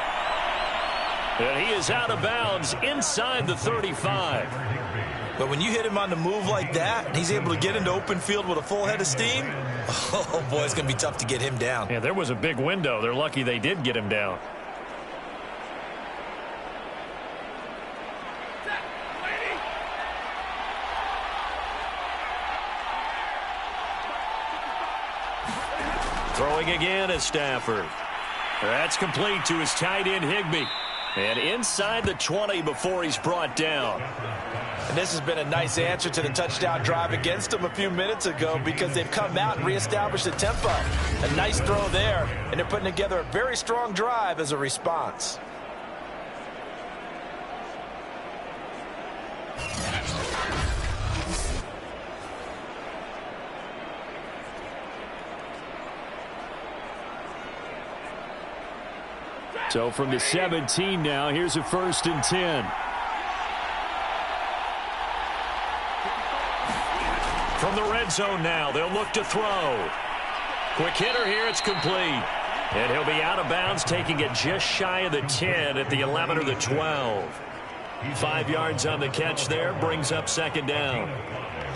And he is out of bounds inside the 35. But when you hit him on the move like that, and he's able to get into open field with a full head of steam, oh boy, it's going to be tough to get him down. Yeah, there was a big window. They're lucky they did get him down. Throwing again is Stafford. That's complete to his tight end, Higbee. And inside the 20 before he's brought down. And this has been a nice answer to the touchdown drive against them a few minutes ago because they've come out and reestablished the tempo. A nice throw there, and they're putting together a very strong drive as a response. So from the 17 now, here's a 1st and 10. From the red zone now, they'll look to throw. Quick hitter here, it's complete. And he'll be out of bounds, taking it just shy of the 10 at the 11 or the 12. 5 yards on the catch there, brings up 2nd down.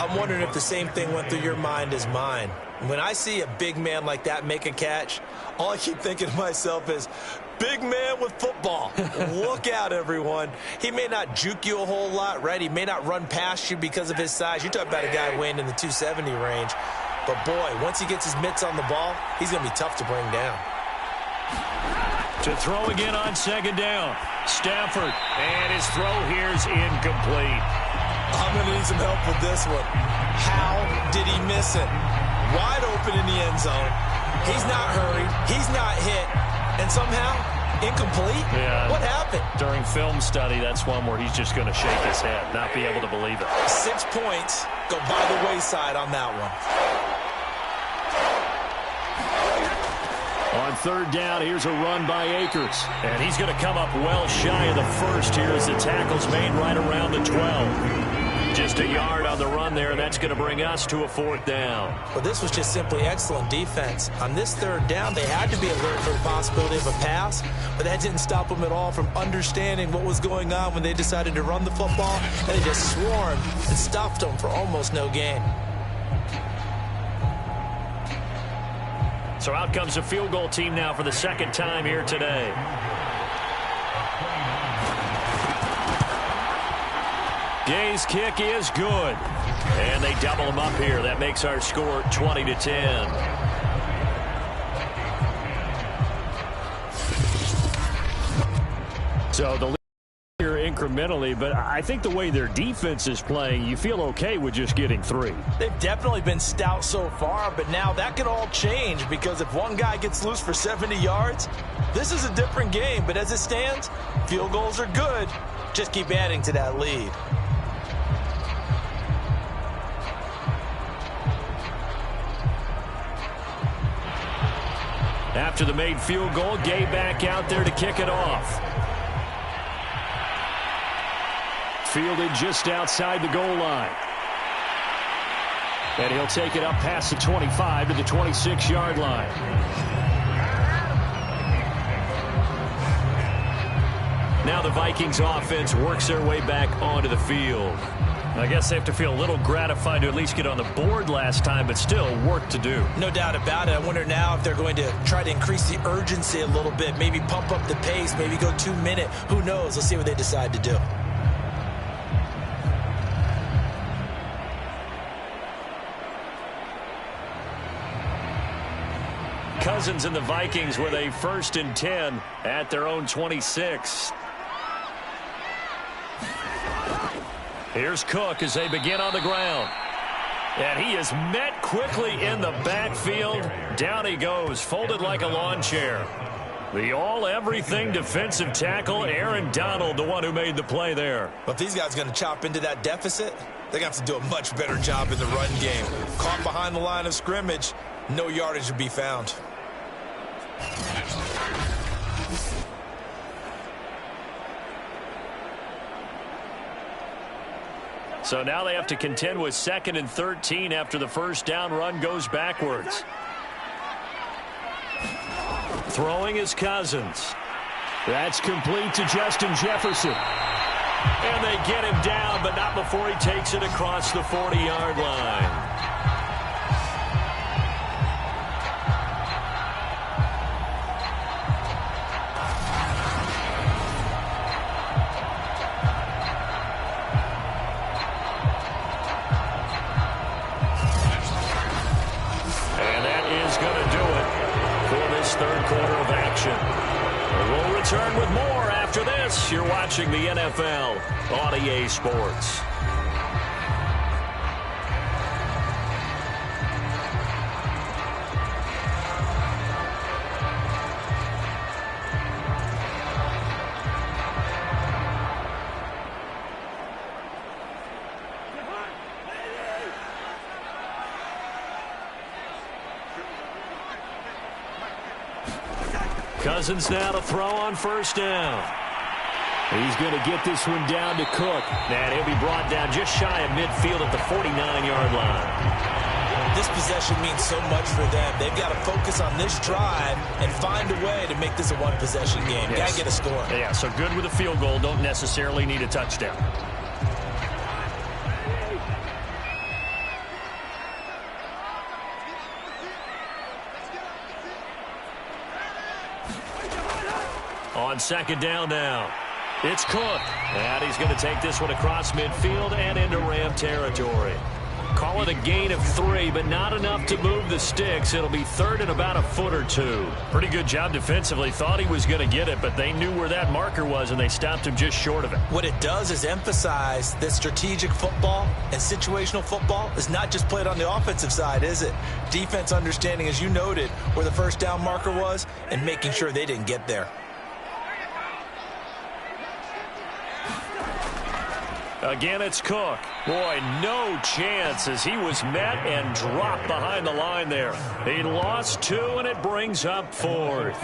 I'm wondering if the same thing went through your mind as mine. When I see a big man like that make a catch, all I keep thinking to myself is, big man with football. Look out, everyone. He may not juke you a whole lot, right? He may not run past you because of his size. You're talking about a guy weighing in the 270 range. But, boy, once he gets his mitts on the ball, he's going to be tough to bring down. To throw again on 2nd down. Stafford. And his throw here is incomplete. I'm going to need some help with this one. How did he miss it? Wide open in the end zone. He's not hurried. He's not hit. And somehow, incomplete? Yeah. What happened? During film study, that's one where he's just going to shake his head, not be able to believe it. 6 points go by the wayside on that one. On 3rd down, here's a run by Akers. And he's going to come up well shy of the 1st here as the tackle's made right around the 12. Just a yard on the run there, and that's going to bring us to a 4th down. Well, this was just simply excellent defense. On this 3rd down, they had to be alert for the possibility of a pass, but that didn't stop them at all from understanding what was going on when they decided to run the football, and they just swarmed and stuffed them for almost no gain. So out comes a field goal team now for the 2nd time here today. Gay's kick is good. And they double him up here. That makes our score 20-10. So the lead here incrementally, but I think the way their defense is playing, you feel okay with just getting 3. They've definitely been stout so far, but now that could all change because if one guy gets loose for 70 yards, this is a different game. But as it stands, field goals are good. Just keep adding to that lead. After the made field goal, Gay back out there to kick it off. Fielded just outside the goal line. And he'll take it up past the 25 to the 26-yard line. Now the Vikings offense works their way back onto the field. I guess they have to feel a little gratified to at least get on the board last time, but still work to do. No doubt about it. I wonder now if they're going to try to increase the urgency a little bit, maybe pump up the pace, maybe go 2-minute. Who knows? Let's see what they decide to do. Cousins and the Vikings with a 1st and 10 at their own 26. Here's Cook as they begin on the ground. And he is met quickly in the backfield. Down he goes, folded like a lawn chair. The all-everything defensive tackle, Aaron Donald, the one who made the play there. But if these guys are going to chop into that deficit, they're going to have to do a much better job in the run game. Caught behind the line of scrimmage, no yardage to be found. So now they have to contend with 2nd and 13 after the 1st down run goes backwards. Throwing is Cousins. That's complete to Justin Jefferson. And they get him down, but not before he takes it across the 40-yard line. Return with more after this. You're watching the NFL on EA Sports. Cousins now to throw on 1st down. He's going to get this one down to Cook. And he'll be brought down just shy of midfield at the 49-yard line. This possession means so much for them. They've got to focus on this drive and find a way to make this a one-possession game. Yes. Got to get a score. Yeah, so good with a field goal. Don't necessarily need a touchdown. On 2nd down now, it's Cook. And he's going to take this one across midfield and into Ram territory. Call it a gain of 3, but not enough to move the sticks. It'll be 3rd and about a foot or 2. Pretty good job defensively. Thought he was going to get it, but they knew where that marker was, and they stopped him just short of it. What it does is emphasize that strategic football and situational football is not just played on the offensive side, is it? Defense understanding, as you noted, where the 1st down marker was and making sure they didn't get there. Again, it's Cook. Boy, no chance as he was met and dropped behind the line there. He lost 2, and it brings up 4th.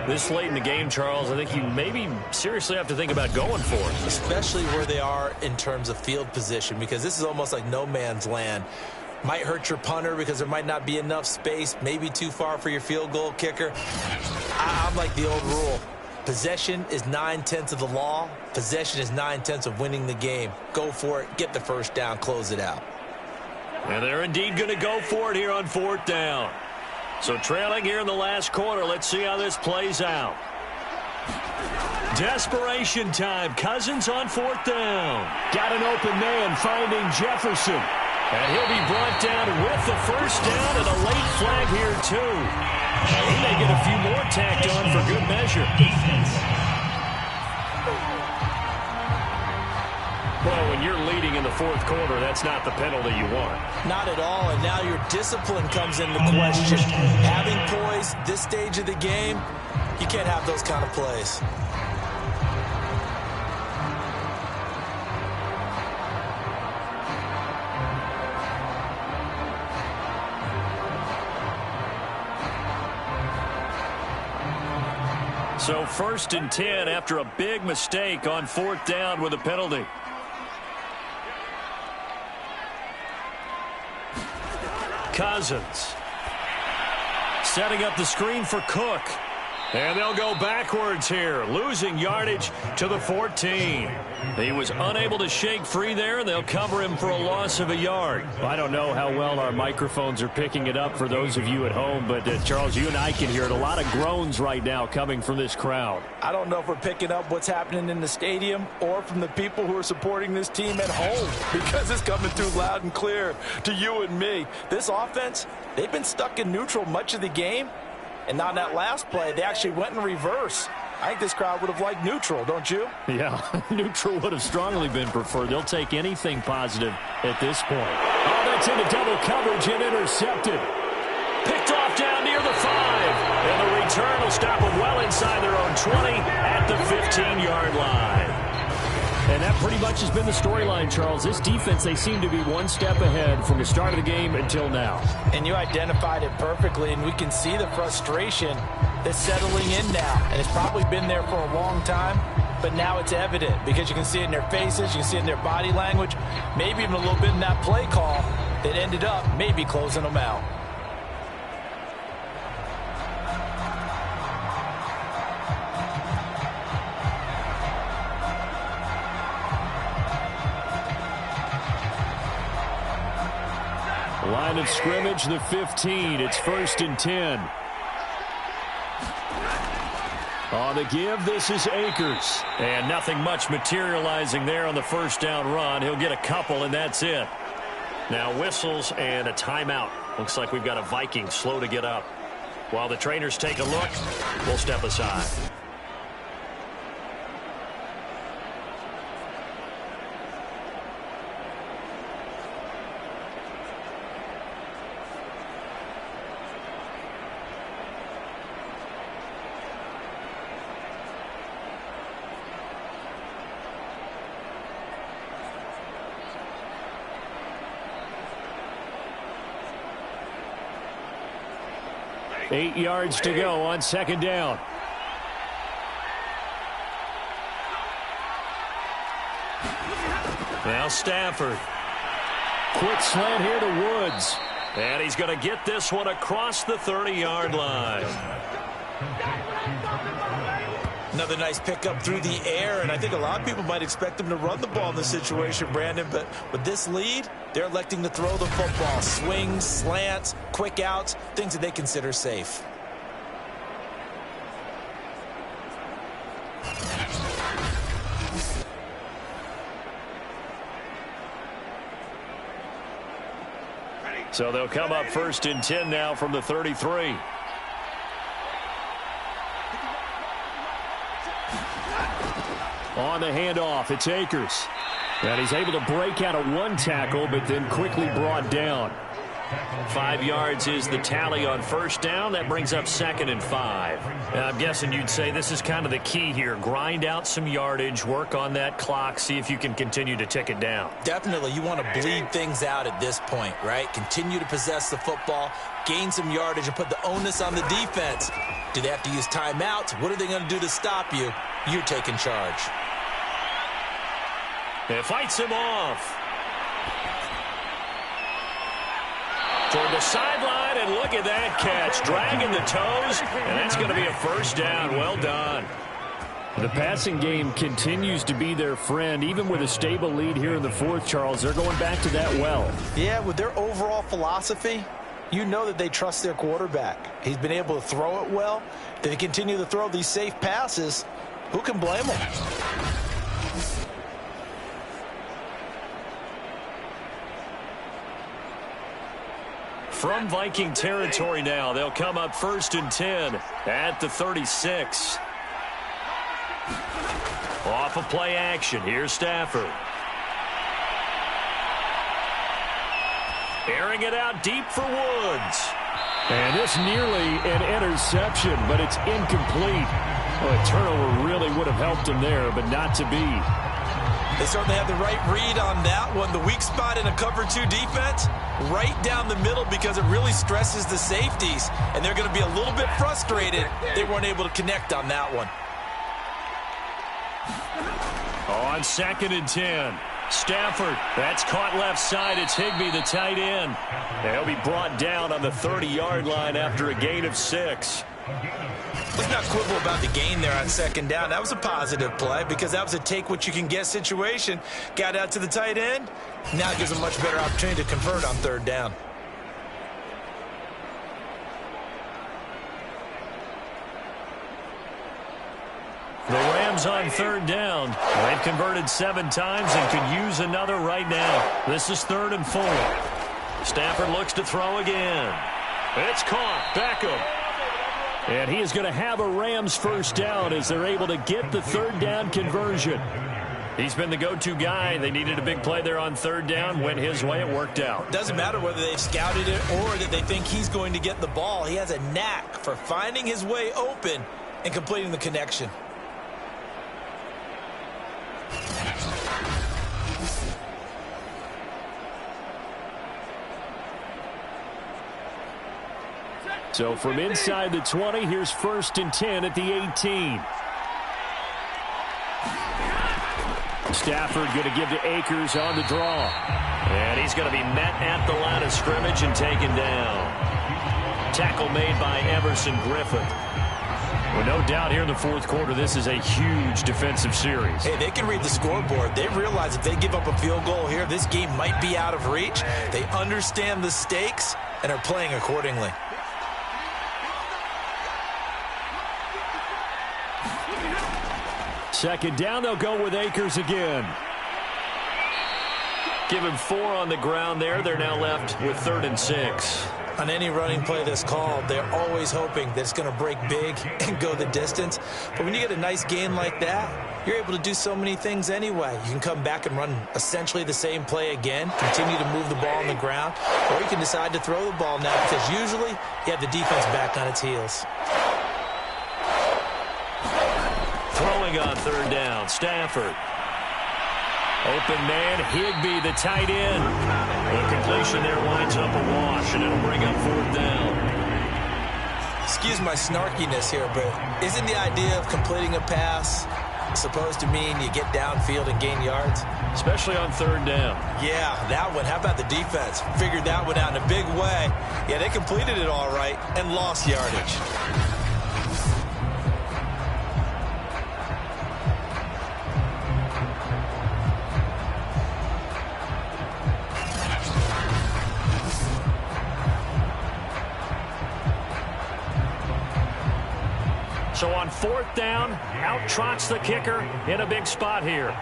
This late in the game, Charles, I think you maybe seriously have to think about going for it. Especially where they are in terms of field position, because this is almost like no man's land. Might hurt your punter because there might not be enough space, maybe too far for your field goal kicker. I'm like the old rule. Possession is 9/10 of the law. Possession is 9/10 of winning the game. Go for it. Get the first down. Close it out. And they're indeed going to go for it here on 4th down. So trailing here in the last quarter. Let's see how this plays out. Desperation time. Cousins on 4th down. Got an open man finding Jefferson. And he'll be brought down with the first down and a late flag here, too. He may get a few more tacked on for good measure. Defense. Well, when you're leading in the 4th quarter, that's not the penalty you want. Not at all, and now your discipline comes into question. Having poise this stage of the game, you can't have those kind of plays. So 1st and 10 after a big mistake on 4th down with a penalty. Cousins setting up the screen for Cook. And they'll go backwards here, losing yardage to the 14. He was unable to shake free there, and they'll cover him for a loss of a yard. I don't know how well our microphones are picking it up for those of you at home, but Charles, you and I can hear it. A lot of groans right now coming from this crowd. I don't know if we're picking up what's happening in the stadium or from the people who are supporting this team at home, because it's coming through loud and clear to you and me. This offense, they've been stuck in neutral much of the game. And on that last play, they actually went in reverse. I think this crowd would have liked neutral, don't you? Yeah, neutral would have strongly been preferred. They'll take anything positive at this point. Oh, that's into double coverage and intercepted. Picked off down near the 5. And the return will stop them well inside their own 20 at the 15-yard line. And that pretty much has been the storyline, Charles. This defense, they seem to be one step ahead from the start of the game until now. And you identified it perfectly, and we can see the frustration that's settling in now. And it's probably been there for a long time, but now it's evident because you can see it in their faces, you can see it in their body language, maybe even a little bit in that play call that ended up maybe closing them out. Line of scrimmage, the 15. It's 1st and 10. On the give, this is Akers. And nothing much materializing there on the first down run. He'll get a couple, and that's it. Now whistles and a timeout. Looks like we've got a Viking slow to get up. While the trainers take a look, we'll step aside. Eight yards to go on 2nd down. Now Stafford. Quick slant here to Woods. And he's going to get this one across the 30-yard line. Another nice pickup through the air, and I think a lot of people might expect him to run the ball in this situation, Brandon, but with this lead, they're electing to throw the football. Swings, slants, quick outs, things that they consider safe. So they'll come up 1st and 10 now from the 33. On the handoff, it's Akers. And he's able to break out of one tackle, but then quickly brought down. 5 yards is the tally on first down. That brings up 2nd and 5. I'm guessing you'd say this is kind of the key here. Grind out some yardage, work on that clock, see if you can continue to tick it down. Definitely, you want to bleed things out at this point, right? Continue to possess the football, gain some yardage, and put the onus on the defense. Do they have to use timeouts? What are they going to do to stop you? You're taking charge. It fights him off. Toward the sideline, and look at that catch. Dragging the toes, and that's going to be a first down. Well done. The passing game continues to be their friend. Even with a stable lead here in the fourth, Charles, they're going back to that well. Yeah, with their overall philosophy, you know that they trust their quarterback. He's been able to throw it well. They continue to throw these safe passes. Who can blame them? From Viking territory now, they'll come up 1st and 10 at the 36. Off of play action, here's Stafford. Airing it out deep for Woods. And it's nearly an interception, but it's incomplete. Well, a turnover really would have helped him there, but not to be. They certainly have the right read on that one. The weak spot in a cover 2 defense, right down the middle, because it really stresses the safeties. And they're going to be a little bit frustrated they weren't able to connect on that one. On 2nd and 10. Stafford, that's caught left side. It's Higbee, the tight end. They'll be brought down on the 30-yard line after a gain of 6. Let's not quibble about the gain there on 2nd down. That was a positive play because that was a take-what-you-can-get situation. Got out to the tight end. Now it gives a much better opportunity to convert on 3rd down. The Rams on 3rd down. They've converted 7 times and could use another right now. This is 3rd and 4. Stafford looks to throw again. It's caught. Beckham. And he is going to have a Rams first down as they're able to get the 3rd down conversion. He's been the go-to guy. They needed a big play there on 3rd down. Went his way. It worked out. Doesn't matter whether they've scouted it or that they think he's going to get the ball. He has a knack for finding his way open and completing the connection. So from inside the 20, here's 1st and 10 at the 18. Stafford going to give to Akers on the draw. And he's going to be met at the line of scrimmage and taken down. Tackle made by Everson Griffith. Well, no doubt here in the fourth quarter, this is a huge defensive series. Hey, they can read the scoreboard. They realize if they give up a field goal here, this game might be out of reach. They understand the stakes and are playing accordingly. Second down, they'll go with Akers again. Give him 4 on the ground there. They're now left with 3rd and 6. On any running play that's called, they're always hoping that it's going to break big and go the distance. But when you get a nice gain like that, you're able to do so many things anyway. You can come back and run essentially the same play again, continue to move the ball on the ground, or you can decide to throw the ball now because usually you have the defense back on its heels. Throwing on 3rd down, Stafford. Open man, Higbee, the tight end. The completion there winds up a wash, and it'll bring up 4th down. Excuse my snarkiness here, but isn't the idea of completing a pass supposed to mean you get downfield and gain yards? Especially on 3rd down. Yeah, that one. How about the defense? Figured that one out in a big way. Yeah, they completed it all right and lost yardage. So on 4th down, out trots the kicker in a big spot here.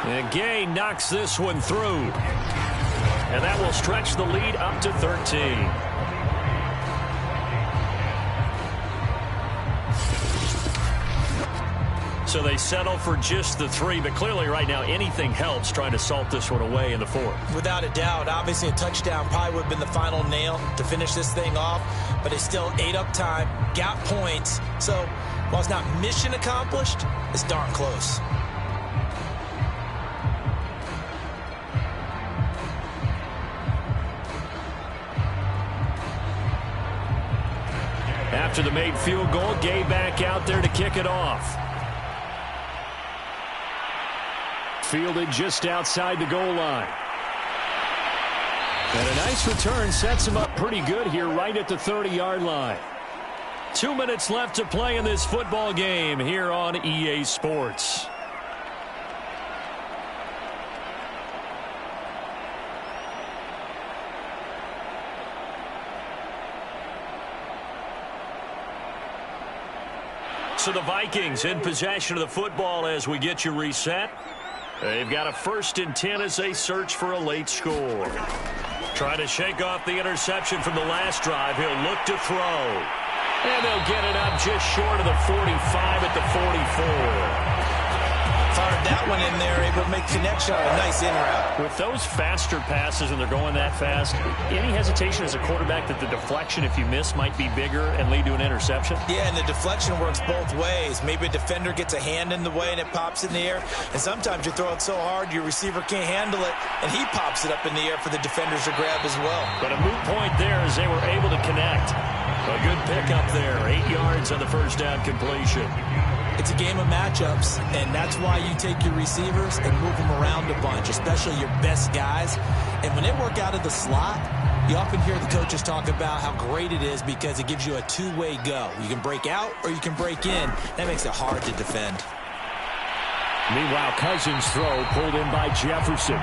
And Gay knocks this one through. And that will stretch the lead up to 13. So they settle for just the 3, but clearly right now anything helps trying to salt this one away in the 4th. Without a doubt, obviously a touchdown probably would have been the final nail to finish this thing off, but they still ate up time, got points. So while it's not mission accomplished, it's darn close. After the made field goal, Gay back out there to kick it off. Fielded just outside the goal line. And a nice return sets him up pretty good here right at the 30-yard line. 2 minutes left to play in this football game here on EA Sports. So the Vikings in possession of the football as we get you reset. They've got a 1st and 10 as they search for a late score. Trying to shake off the interception from the last drive. He'll look to throw. And they'll get it up just short of the 45 at the 44. Fired that one in there, able to make connection on a nice in route. With those faster passes and they're going that fast, any hesitation as a quarterback that the deflection, if you miss, might be bigger and lead to an interception? Yeah, and the deflection works both ways. Maybe a defender gets a hand in the way and it pops in the air. And sometimes you throw it so hard your receiver can't handle it, and he pops it up in the air for the defenders to grab as well. But a moot point there as they were able to connect. A good pickup there. 8 yards on the first down completion. It's a game of matchups, and that's why you take your receivers and move them around a bunch, especially your best guys. And when they work out of the slot, you often hear the coaches talk about how great it is because it gives you a two-way go. You can break out or you can break in. That makes it hard to defend. Meanwhile, Cousins' throw pulled in by Jefferson.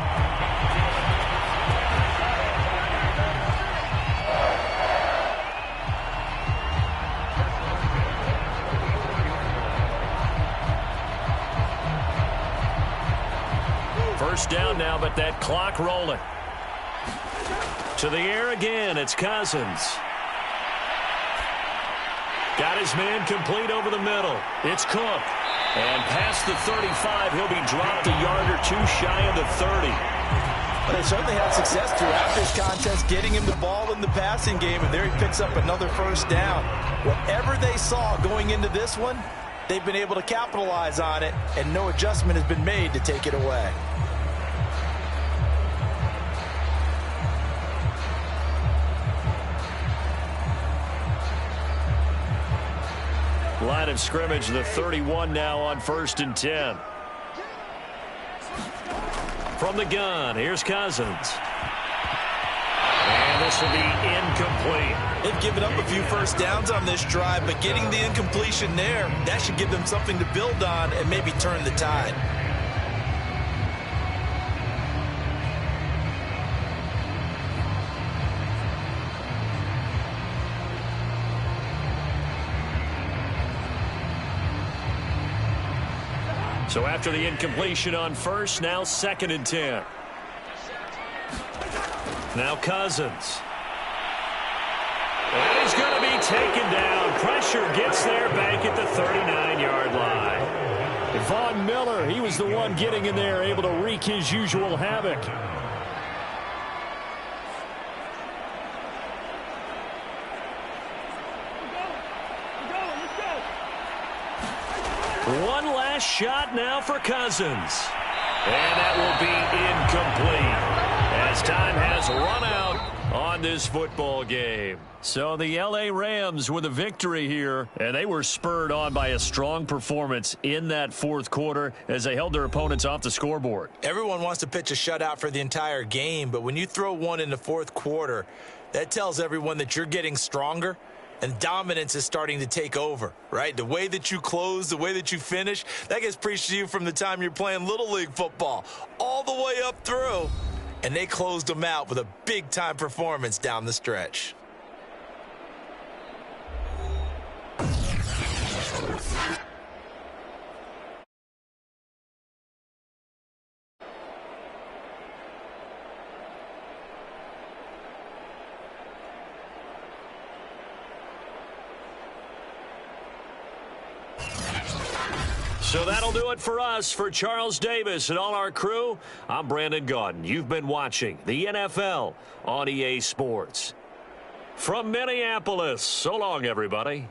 First down now, but that clock rolling. To the air again, it's Cousins. Got his man complete over the middle. It's Cook. And past the 35, he'll be dropped a yard or two shy of the 30. But they certainly had success throughout this contest, getting him the ball in the passing game, and there he picks up another first down. Whatever they saw going into this one, they've been able to capitalize on it, and no adjustment has been made to take it away. Line of scrimmage, the 31 now on 1st and 10. From the gun, here's Cousins. And this will be incomplete. They've given up a few first downs on this drive, but getting the incompletion there, that should give them something to build on and maybe turn the tide. So after the incompletion on first, now 2nd and 10. Now Cousins. And he's going to be taken down. Pressure gets there back at the 39-yard line. Von Miller, he was the one getting in there, able to wreak his usual havoc. One last shot now for Cousins. And that will be incomplete as time has run out on this football game. So the L.A. Rams with a victory here, and they were spurred on by a strong performance in that 4th quarter as they held their opponents off the scoreboard. Everyone wants to pitch a shutout for the entire game, but when you throw one in the 4th quarter, that tells everyone that you're getting stronger. And dominance is starting to take over, right? The way that you close, the way that you finish, that gets preached to you from the time you're playing Little League football all the way up through. And they closed them out with a big-time performance down the stretch. So that'll do it for us. For Charles Davis and all our crew, I'm Brandon Gaudin. You've been watching the NFL on EA Sports. From Minneapolis, so long, everybody.